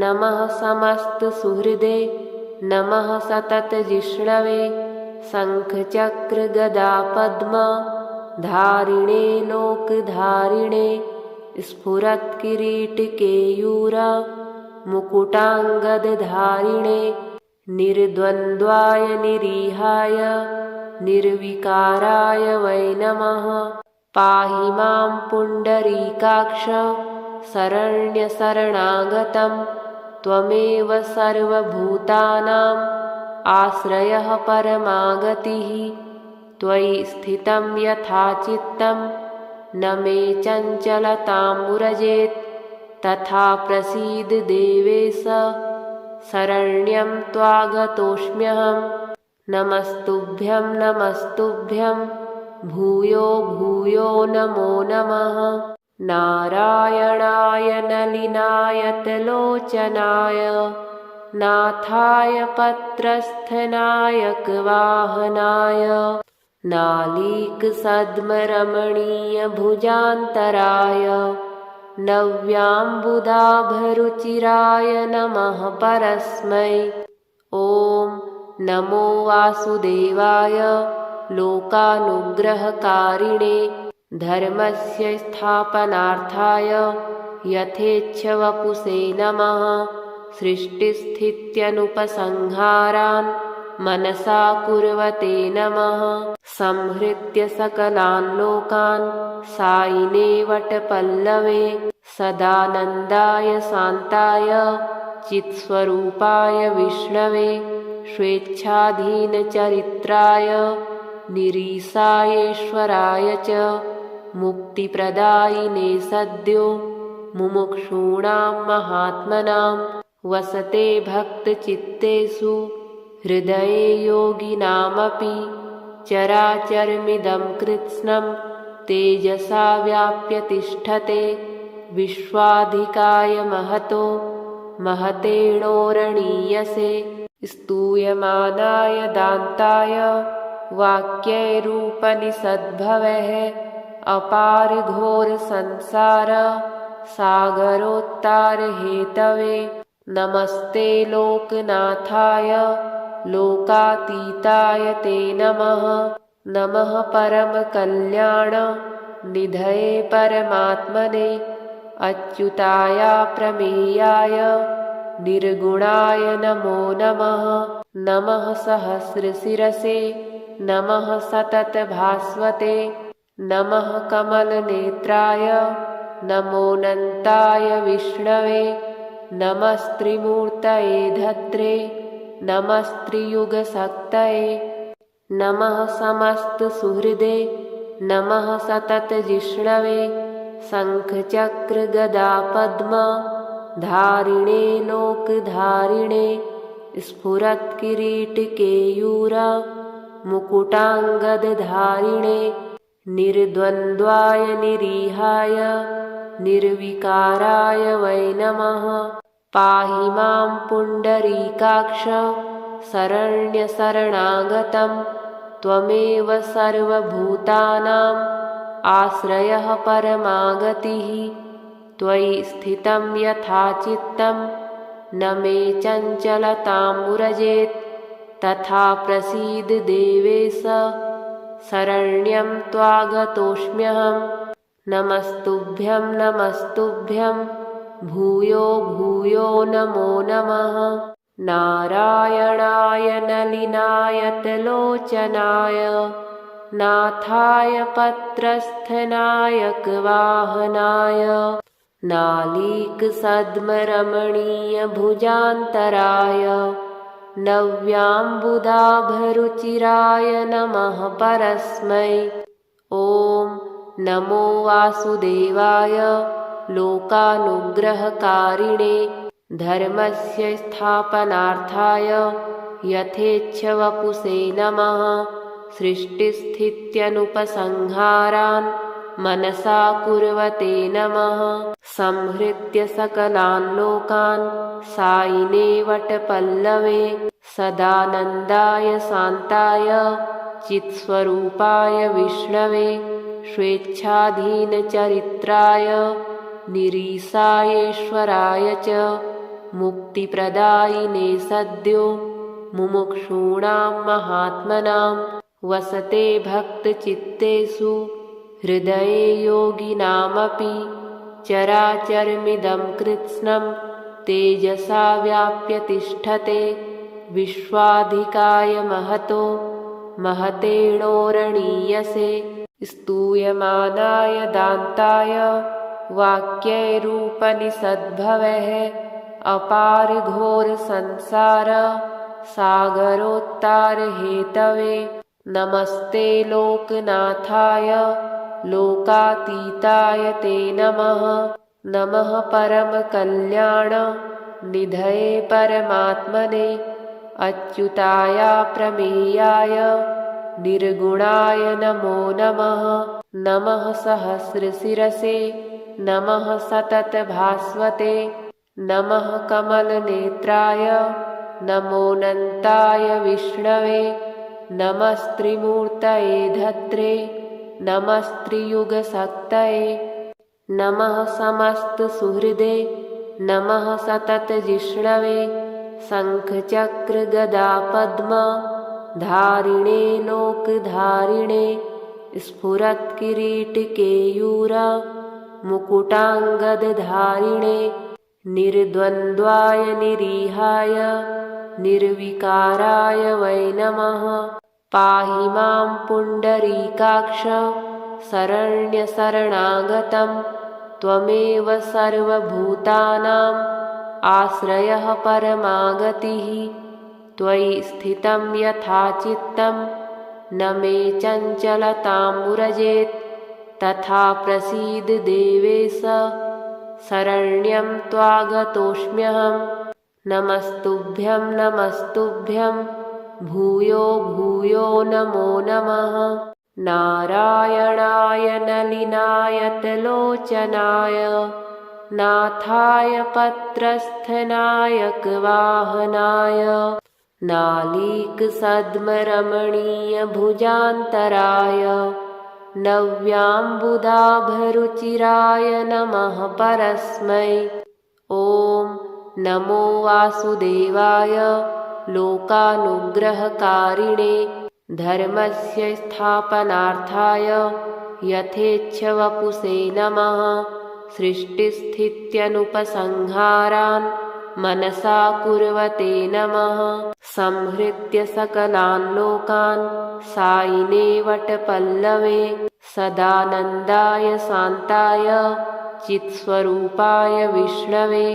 नमः समस्तसुहृदे नमः सततजिष्णवे शङ्खचक्रगदापद्म धारिणे लोकधारिणे स्फुरत्किरीटकेयूर मुकुटाङ्गदधारिणे निर्द्वन्द्वाय निरीहाय निर्विकाराय वै नमः। पाहि मां पुण्डरीकाक्ष शरण्यशरणागतं त्वमेव सर्वभूतानाम् आश्रयः परमागतिः। त्वयि स्थितं यथा चित्तं न मे चञ्चलतां व्रजेत्। तथा प्रसीद देवेश शरण्यं त्वागतोऽस्म्यहम्। नमस्तुभ्यं नमस्तुभ्यं भूयो भूयो नमो नमः। नारायणाय नलिनायतलोचनाय नाथाय पत्रस्थनायकवाहनाय नालीकसद्मरमणीयभुजान्तराय नव्याम्बुदाभरुचिराय नमः परस्मै। ॐ नमो वासुदेवाय लोकानुग्रहकारिणे धर्मस्य स्थापनार्थाय यथेच्छवपुषे नमः। सृष्टिस्थित्यनुपसंहारान् मनसा कुर्वते नमः। संहृत्य सकलान् लोकान् सायिने वटपल्लवे सदानन्दाय शान्ताय चित्स्वरूपाय विष्णवे स्वेच्छाधीनचरित्राय निरीशायेश्वराय च मुक्तिप्रदायिने सद्यो मुमुक्षूणां महात्मनां वसते भक्तचित्तेषु हृदये योगिनामपि। चराचरमिदं कृत्स्नं तेजसा व्याप्य तिष्ठते विश्वाधिकाय महतो महतेणोरणीयसे। स्तूयमानाय दान्ताय वाक्यैरूपनिषद्भवः अपार घोर संसार सागरोत्तारहेतवे। नमस्ते लोकनाथाय लोकातीताय ते नमः। नमः परमकल्याण निधये परमात्मने अच्युताय प्रमेयाय निर्गुणाय नमो नमः। नमः सहस्रशिरसे नमः सततभास्वते नमः कमलनेत्राय नमोऽनन्ताय विष्णवे। नमस्त्रिमूर्तये धत्रे नमस्त्रियुगशक्तये नमः समस्तसुहृदे नमः सततजिष्णवे। शङ्खचक्रगदापद्म धारिणे लोकधारिणे स्फुरत्किरीटकेयूर मुकुटाङ्गदधारिणे निर्द्वन्द्वाय निरीहाय निर्विकाराय वै नमः। पाहि मां पुण्डरीकाक्ष शरण्यशरणागतं त्वमेव सर्वभूतानाम् आश्रयः परमागतिः। त्वयि स्थितं यथा चित्तं न मे चञ्चलतां व्रजेत्। तथा प्रसीद देवेश शरण्यं त्वागतोऽस्म्यहम्। नमस्तुभ्यं नमस्तुभ्यं भूयो भूयो नमो नमः। नारायणाय नलिनायतलोचनाय नाथाय पत्रस्थनायकवाहनाय नालीकसद्मरमणीयभुजान्तराय नव्याम्बुदाभरुचिराय नमः परस्मै। ॐ नमो वासुदेवाय लोकानुग्रहकारिणे धर्मस्य स्थापनार्थाय यथेच्छवपुषे नमः। सृष्टिस्थित्यनुपसंहारान् मनसा कुर्वते नमः। संहृत्य सकलान् लोकान् सायिने वटपल्लवे सदानन्दाय शान्ताय चित्स्वरूपाय विष्णवे स्वेच्छाधीनचरित्राय निरीशायेश्वराय च मुक्तिप्रदायिने सद्यो मुमुक्षूणां महात्मनां वसते भक्तचित्तेषु हृदये योगिनामपि। चराचरमिदं कृत्स्नं तेजसा व्याप्य तिष्ठते विश्वाधिकाय महतो महतेणोरणीयसे। स्तूयमानाय दान्ताय वाक्यैरूपनिषद्भवः अपार घोर संसार सागरोत्तार हेतवे नमस्ते लोकनाथाय लोकातीताय ते नमः। नमः परम कल्याण निधये परमात्मने अच्युताय प्रमेयाय निर्गुणाय नमो नमः। नमः सहस्रशिरसे नमः सततभास्वते नमः कमलनेत्राय नमोऽनन्ताय विष्णवे नमस्त्रिमूर्तये धत्रे नमस्त्रियुगशक्तये नमः समस्तसुहृदे नमः सततजिष्णवे शङ्खचक्रगदापद्म धारिणे लोकधारिणे स्फुरत्किरीटकेयूर मुकुटाङ्गदधारिणे निर्द्वन्द्वाय निरीहाय निर्विकाराय वै नमः। पाहि मां पुण्डरीकाक्ष शरण्यशरणागतं त्वमेव सर्वभूतानाम् आश्रयः परमागतिः। त्वयि स्थितं यथा चित्तं न मे चञ्चलतां व्रजेत् तथा प्रसीद देवेश शरण्यं त्वागतोऽस्म्यहं। नमस्तुभ्यं नमस्तुभ्यं भूयो भूयो नमो नमः। नारायणाय नलिनायतलोचनाय नाथाय पत्रस्थनायकवाहनाय नालीकसद्मरमणीयभुजान्तराय नव्याम्बुदाभरुचिराय नमः परस्मै। ॐ नमो वासुदेवाय लोकानुग्रहकारिणे धर्मस्य स्थापनार्थाय यथेच्छवपुषे नमः। सृष्टिस्थित्यनुपसंहारान् मनसा कुर्वते नमः। संहृत्य सकलान् लोकान् सायिने वटपल्लवे सदानन्दाय शान्ताय चित्स्वरूपाय विष्णवे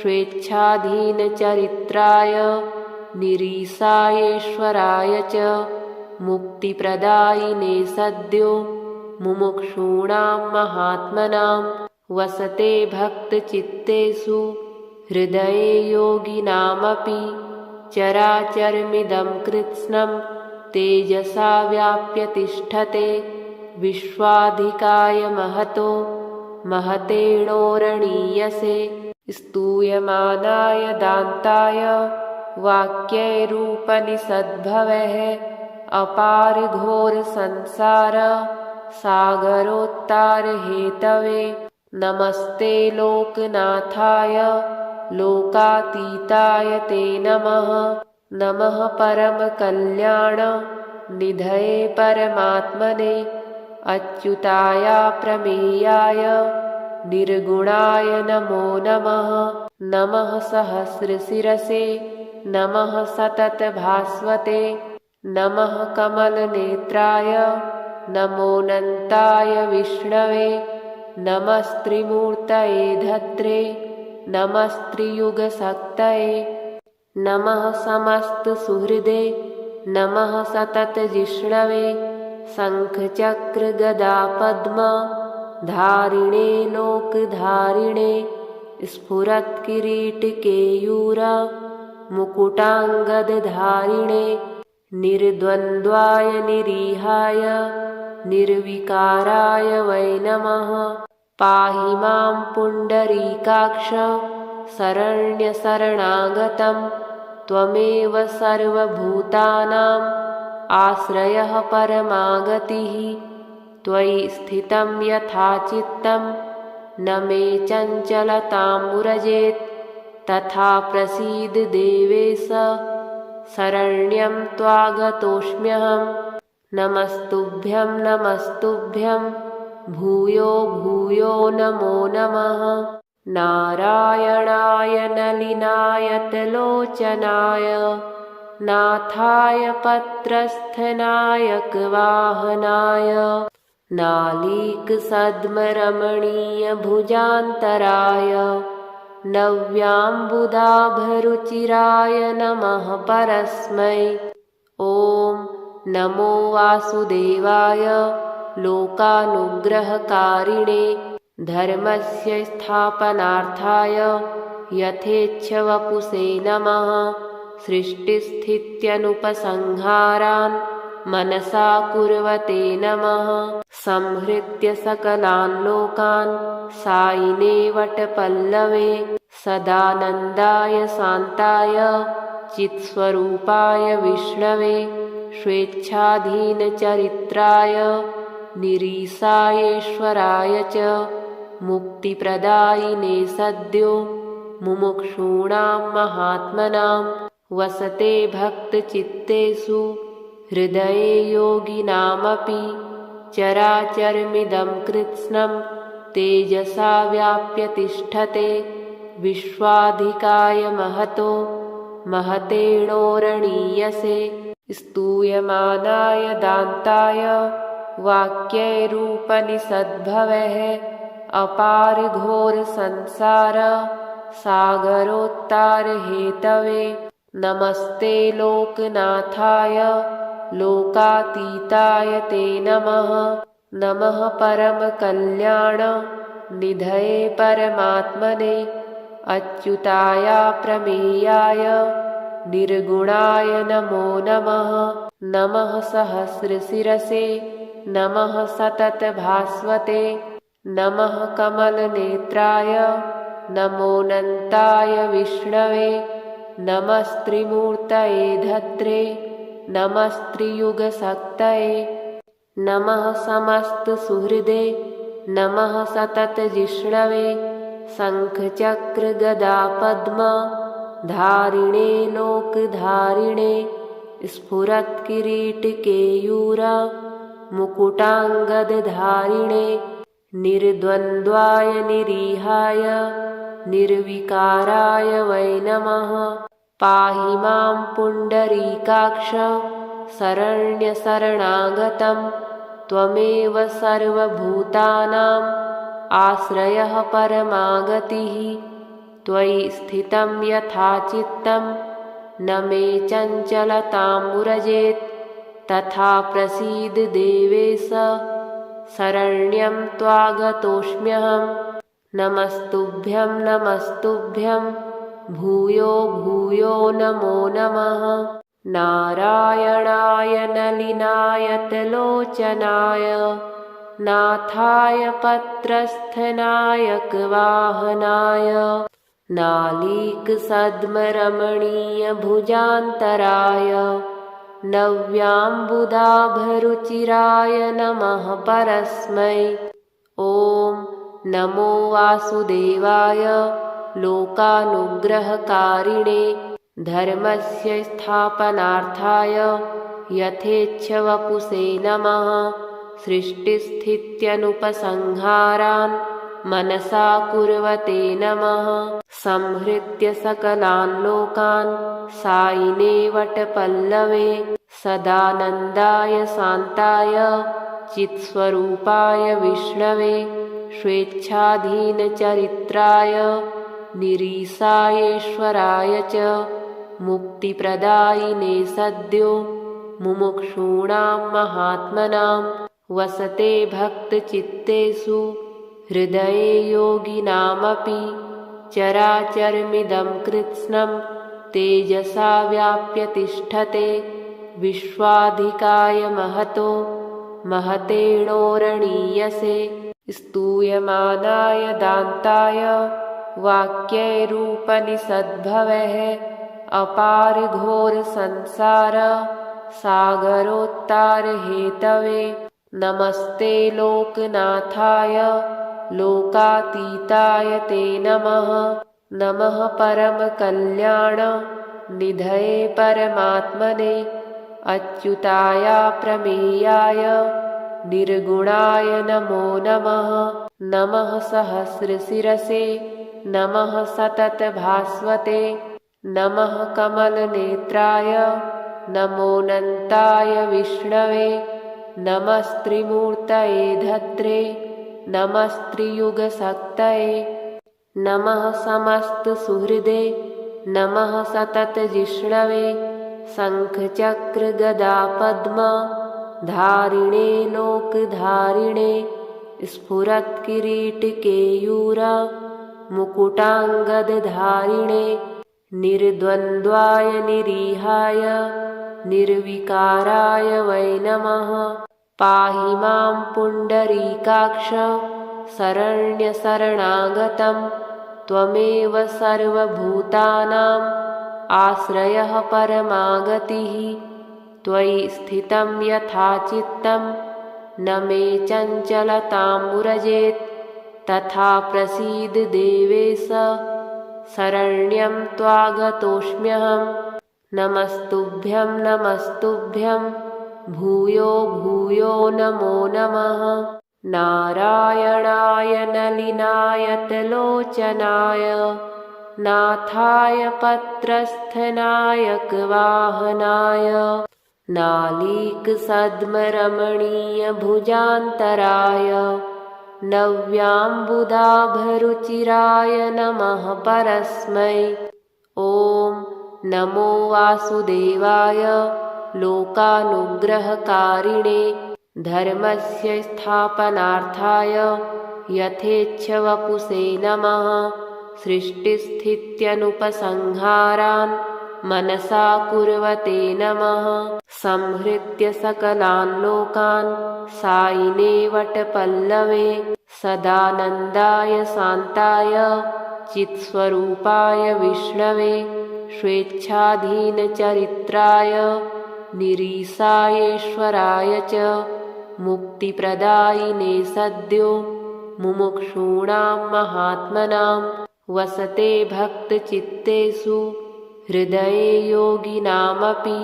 स्वेच्छाधीनचरित्राय निरीशायेश्वराय च मुक्तिप्रदायिने सद्यो मुमुक्षूणां महात्मनां वसते भक्तचित्तेषु हृदये योगिनामपि। चराचरमिदं कृत्स्नं तेजसा व्याप्य तिष्ठते विश्वाधिकाय महतो महतेणोरणीयसे। स्तूयमानाय दान्ताय वाक्यैरूपनिषद्भवः अपार घोर संसार सागरोत्तार हेतवे नमस्ते लोकनाथाय लोकातीताय ते नमः। नमः परम कल्याण निधये परमात्मने अच्युताय प्रमेयाय निर्गुणाय नमो नमः। नमः सहस्रशिरसे नमः सततभास्वते नमः कमलनेत्राय नमोऽनन्ताय विष्णवे नमस्त्रिमूर्तये धत्रे नमस्त्रियुगशक्तये नमः समस्तसुहृदे नमः सततजिष्णवे शङ्खचक्रगदापद्म धारिणे लोकधारिणे स्फुरत्किरीटकेयूर मुकुटाङ्गदधारिणे निर्द्वन्द्वाय निरीहाय निर्विकाराय वै नमः। पाहि मां पुण्डरीकाक्ष शरण्यशरणागतं त्वमेव सर्वभूतानाम् आश्रयः परमागतिः। त्वयि स्थितं यथा चित्तं न मे चञ्चलतां व्रजेत् तथा प्रसीद देवेश शरण्यं त्वागतोऽस्म्यहं। नमस्तुभ्यं नमस्तुभ्यं भूयो भूयो नमो नमः। नारायणाय नलिनायतलोचनाय नाथाय पत्रस्थनायकवाहनाय नालीकसद्मरमणीयभुजान्तराय नव्याम्बुदाभरुचिराय नमः परस्मै। ॐ नमो वासुदेवाय लोकानुग्रहकारिणे धर्मस्य स्थापनार्थाय यथेच्छवपुषे नमः। सृष्टिस्थित्यनुपसंहारान् मनसा कुर्वते नमः। संहृत्य सकलान् लोकान् सायिने वटपल्लवे सदानन्दाय शान्ताय चित्स्वरूपाय विष्णवे स्वेच्छाधीनचरित्राय निरीसायेश्वराय च मुक्तिप्रदायिने सद्यो मुमुक्षूणां महात्मनां वसते भक्तचित्तेषु हृदये योगिनामपि। चराचरमिदं कृत्स्नं तेजसा व्याप्य तिष्ठते विश्वाधिकाय महतो महतेणोरणीयसे। स्तूयमानाय दान्ताय वाक्यैरूपनिषद्भवः अपार घोर संसार सागरोत्तारहेतवे। नमस्ते लोकनाथाय लोकातीताय ते नमः। नमः परमकल्याण निधये परमात्मने अच्युताय प्रमेयाय निर्गुणाय नमो नमः। नमः सहस्रशिरसे नमः सततभास्वते नमः कमलनेत्राय नमोऽनन्ताय विष्णवे। नमस्त्रिमूर्तये धत्रे नमस्त्रियुगशक्तये। नमः समस्तसुहृदे नमः सततजिष्णवे। शङ्खचक्रगदापद्म धारिणे लोकधारिणे स्फुरत्किरीटकेयूर मुकुटाङ्गदधारिणे निर्द्वन्द्वाय निरीहाय निर्विकाराय वै नमः। पाहि मां पुण्डरीकाक्ष शरण्यशरणागतं त्वमेव सर्वभूतानाम् आश्रयः परमागतिः। त्वयि स्थितं यथा चित्तं न मे चञ्चलतां व्रजेत् तथा प्रसीद देवेश शरण्यं त्वागतोऽस्म्यहं। नमस्तुभ्यं नमस्तुभ्यं भूयो भूयो नमो नमः। नारायणाय नलिनायतलोचनाय नाथाय पत्रस्थनायकवाहनाय नालीकसद्मरमणीयभुजान्तराय नव्याम्बुदाभरुचिराय नमः परस्मै। ॐ नमो वासुदेवाय लोकानुग्रहकारिणे धर्मस्य स्थापनार्थाय यथेच्छवपुषे नमः। सृष्टिस्थित्यनुपसंहारान् मनसा कुर्वते नमः। संहृत्य सकलान् लोकान् सायिने वटपल्लवे सदानन्दाय शान्ताय चित्स्वरूपाय विष्णवे स्वेच्छाधीनचरित्राय निरीसायेश्वराय च मुक्तिप्रदायिने सद्यो मुमुक्षूणां महात्मनां वसते भक्तचित्तेषु हृदये योगिनामपि। चराचरमिदं कृत्स्नं तेजसा व्याप्य तिष्ठते विश्वाधिकाय महतो महतेणोरणीयसे। स्तूयमानाय दान्ताय वाक्यैरूपनिषद्भवः अपार घोर संसार सागरोत्तारहेतवे। नमस्ते लोकनाथाय लोकातीताय ते नमः। नमः परमकल्याण निधये परमात्मने अच्युताय प्रमेयाय निर्गुणाय नमो नमः। नमः सहस्रशिरसे नमः सततभास्वते नमः कमलनेत्राय नमोऽनन्ताय विष्णवे। नमस्त्रिमूर्तये धत्रे नमस्त्रियुगशक्तये नमः समस्तसुहृदे नमः सततजिष्णवे शङ्खचक्रगदापद्म धारिणे लोकधारिणे स्फुरत्किरीटकेयूर मुकुटाङ्गदधारिणे निर्द्वन्द्वाय निरीहाय निर्विकाराय वै नमः। पाहि मां पुण्डरीकाक्ष शरण्यशरणागतं त्वमेव सर्वभूतानाम् आश्रयः परमागतिः। त्वयि स्थितं यथा चित्तं न मे चञ्चलतां व्रजेत् तथा प्रसीद देवेश शरण्यं त्वागतोऽस्म्यहं। नमस्तुभ्यं नमस्तुभ्यं भूयो भूयो नमो नमः। नारायणाय नलिनायतलोचनाय नाथाय पत्रस्थनायकवाहनाय नालीकसद्मरमणीयभुजान्तराय नव्याम्बुदाभरुचिराय नमः परस्मै। ॐ नमो वासुदेवाय लोकानुग्रहकारिणे धर्मस्य स्थापनार्थाय यथेच्छवपुषे नमः। सृष्टिस्थित्यनुपसंहारान् मनसा कुर्वते नमः। संहृत्य सकलान् लोकान् सायिने वटपल्लवे सदानन्दाय शान्ताय चित्स्वरूपाय विष्णवे स्वेच्छाधीनचरित्राय निरीशायेश्वराय च मुक्तिप्रदायिने सद्यो मुमुक्षूणां महात्मनां वसते भक्तचित्तेषु हृदये योगिनामपि।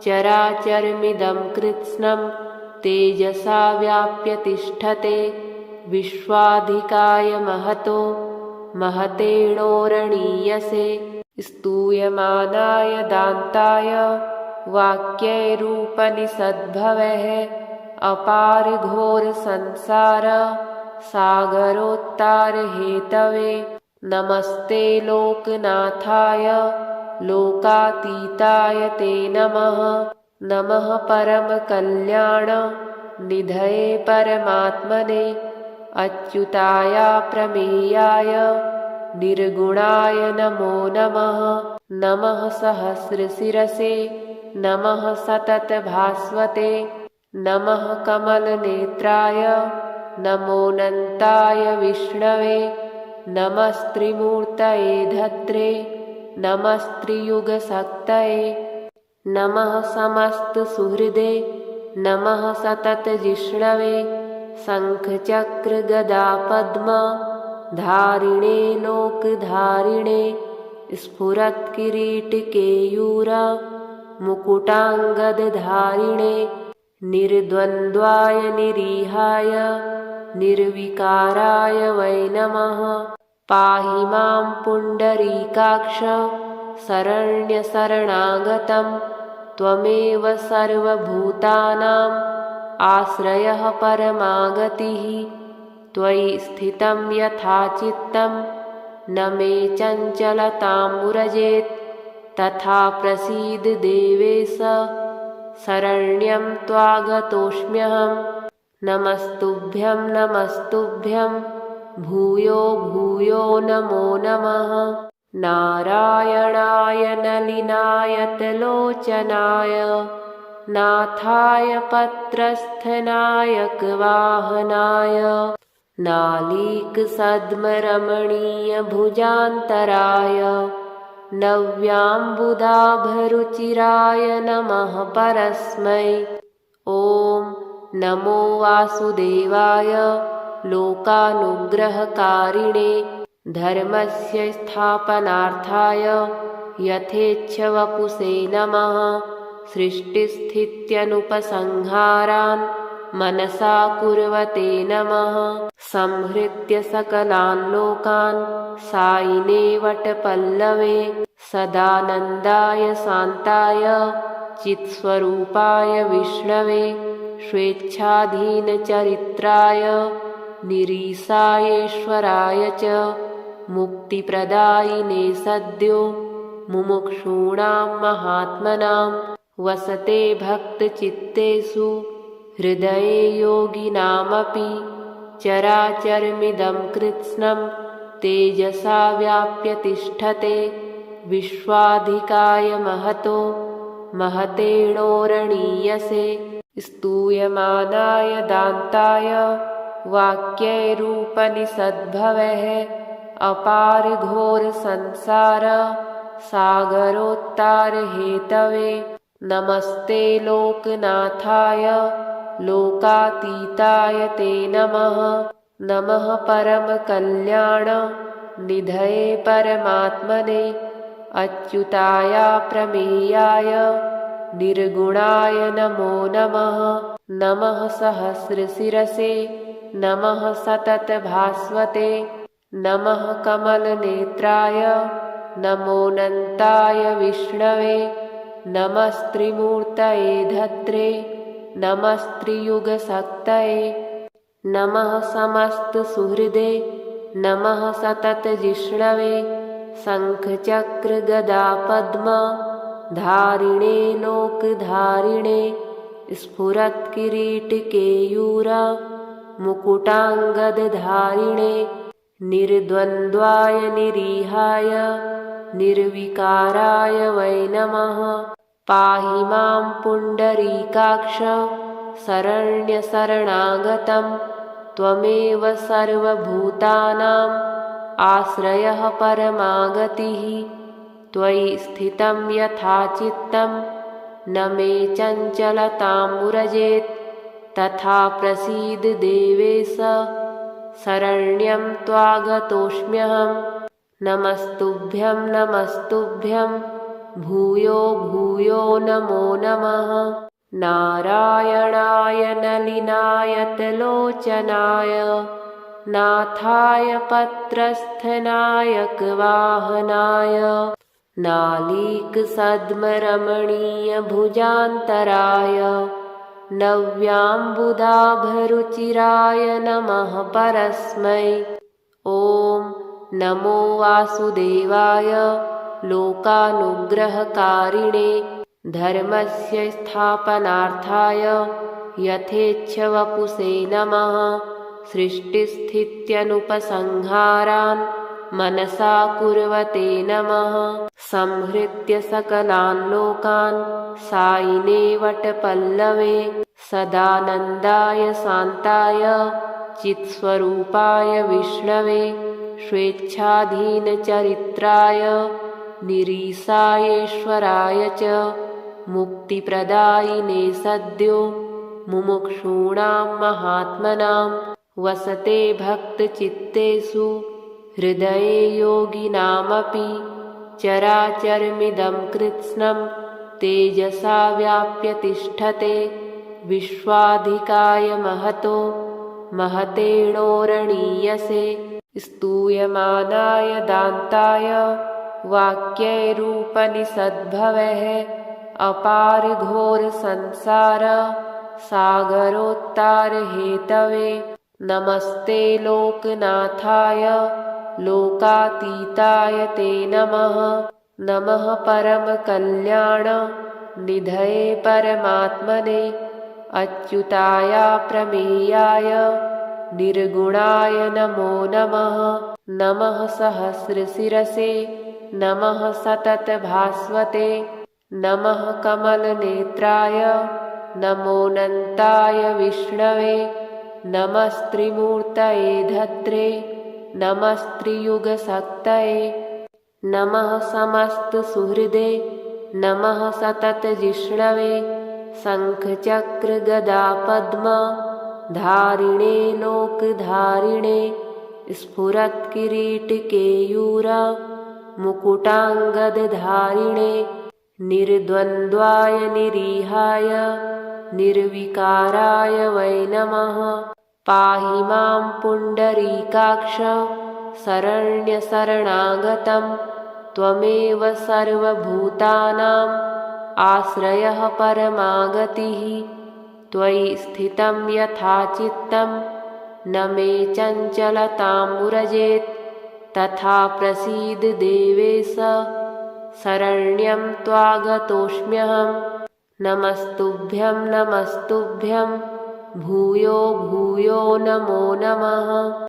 चराचरमिदं कृत्स्नं तेजसा व्याप्य तिष्ठते विश्वाधिकाय महतो महतेणोरणीयसे। स्तूयमानाय दान्ताय वाक्यैरूपनिषद्भवः अपार घोर संसार सागरोत्तारहेतवे। नमस्ते लोकनाथाय लोकातीताय ते नमः। नमः परमकल्याण निधये परमात्मने अच्युताय प्रमेयाय निर्गुणाय नमो नमः। नमः सहस्रशिरसे नमः सततभास्वते नमः कमलनेत्राय नमोऽनन्ताय विष्णवे नमस्त्रिमूर्तये धत्रे नमस्त्रियुगशक्तये। नमः समस्तसुहृदे नमः सततजिष्णवे शङ्खचक्रगदापद्म धारिणे लोकधारिणे स्फुरत्किरीटकेयूर मुकुटाङ्गदधारिणे निर्द्वन्द्वाय निरीहाय निर्विकाराय वै नमः। पाहि मां पुण्डरीकाक्ष शरण्यशरणागतं त्वमेव सर्वभूतानाम् आश्रयः परमागतिः। त्वयि स्थितं यथा चित्तं न मे चञ्चलतां व्रजेत् तथा प्रसीद देवेश शरण्यं त्वागतोऽस्म्यहं। नमस्तुभ्यं नमस्तुभ्यं भूयो भूयो नमो नमः। नारायणाय नलिनायतलोचनाय नाथाय पत्रस्थनायकवाहनाय नालीकसद्मरमणीयभुजान्तराय नव्याम्बुदाभरुचिराय नमः परस्मै। ॐ नमो वासुदेवाय लोकानुग्रहकारिणे धर्मस्य स्थापनार्थाय यथेच्छवपुषे नमः। सृष्टिस्थित्यनुपसंहारान् मनसा कुर्वते नमः। संहृत्य सकलान् लोकान् सायिने वटपल्लवे सदानन्दाय शान्ताय चित्स्वरूपाय विष्णवे स्वेच्छाधीनचरित्राय निरीशायेश्वराय च मुक्तिप्रदायिने सद्यो मुमुक्षूणां महात्मनां वसते भक्तचित्तेषु हृदये योगिनामपि चराचरमिदं कृत्स्नं तेजसा व्याप्य तिष्ठते विश्वाधिकाय महतो महतेणोरणीयसे स्तूयमानाय दान्ताय वाक्यैरूपनिषद्भवः अपार घोर संसार सागरोत्तारहेतवे नमस्ते लोकनाथाय लोकातीताय ते नमः। नमः परमकल्याण निधये परमात्मने अच्युताय प्रमेयाय निर्गुणाय नमो नमः। नमः सहस्रशिरसे नमः सततभास्वते नमः कमलनेत्राय नमोऽनन्ताय विष्णवे नमस्त्रिमूर्तये धत्रे नमस्त्रियुगशक्तये नमः समस्तसुहृदे नमः सततजिष्णवे शङ्खचक्रगदापद्म धारिणे लोकधारिणे स्फुरत्किरीटकेयूर मुकुटाङ्गदधारिणे निर्द्वन्द्वाय निरीहाय निर्विकाराय वै नमः। पाहि मां पुण्डरीकाक्ष शरण्यशरणागतं त्वमेव सर्वभूतानाम् आश्रयः परमागतिः त्वयि स्थितं यथा चित्तं न मे चञ्चलतां व्रजेत् तथा प्रसीद देवेश शरण्यं त्वागतोऽस्म्यहम्। नमस्तुभ्यं नमस्तुभ्यं भूयो भूयो नमो नमः। नारायणाय नलिनायतलोचनाय नाथाय पत्रस्थनायकवाहनाय नालीकसद्मरमणीयभुजान्तराय नव्याम्बुदाभरुचिराय नमः परस्मै। ॐ नमो वासुदेवाय लोकानुग्रहकारिणे धर्मस्य स्थापनार्थाय यथेच्छवपुषे नमः। सृष्टिस्थित्यनुपसंहारान् मनसा कुर्वते नमः। संहृत्य सकलान् लोकान् सायिने वटपल्लवे सदानन्दाय शान्ताय चित्स्वरूपाय विष्णवे स्वेच्छाधीनचरित्राय निरीशायेश्वराय च मुक्तिप्रदायिने सद्यो मुमुक्षूणां महात्मनां वसते भक्तचित्तेषु हृदये योगिनामपि चराचरमिदं कृत्स्नं तेजसा व्याप्य तिष्ठते विश्वाधिकाय महतो महतेणोरणीयसे स्तूयमानाय दान्ताय वाक्यैरूपनिषद्भवः अपार घोर संसार सागरोत्तारहेतवे नमस्ते लोकनाथाय लोकातीताय ते नमः। नमः परमकल्याण निधये परमात्मने अच्युताय प्रमेयाय निर्गुणाय नमो नमः। नमः सहस्रशिरसे नमः सततभास्वते नमः कमलनेत्राय नमोऽनन्ताय विष्णवे नमस्त्रिमूर्तये धत्रे नमस्त्रियुगशक्तये नमः समस्तसुहृदे नमः सततजिष्णवे शङ्खचक्रगदापद्म धारिणे लोकधारिणे स्फुरत्किरीटकेयूर मुकुटाङ्गदधारिणे निर्द्वन्द्वाय निरीहाय निर्विकाराय वै नमः। पाहि मां पुण्डरीकाक्ष शरण्यशरणागतं त्वमेव सर्वभूतानाम् आश्रयः परमागतिः त्वयि स्थितं यथा चित्तं न मे चञ्चलतां व्रजेत् तथा प्रसीद देवेश शरण्यं त्वागतोऽस्म्यहं नमस्तुभ्यं नमस्तुभ्यं भूयो भूयो नमो नमः।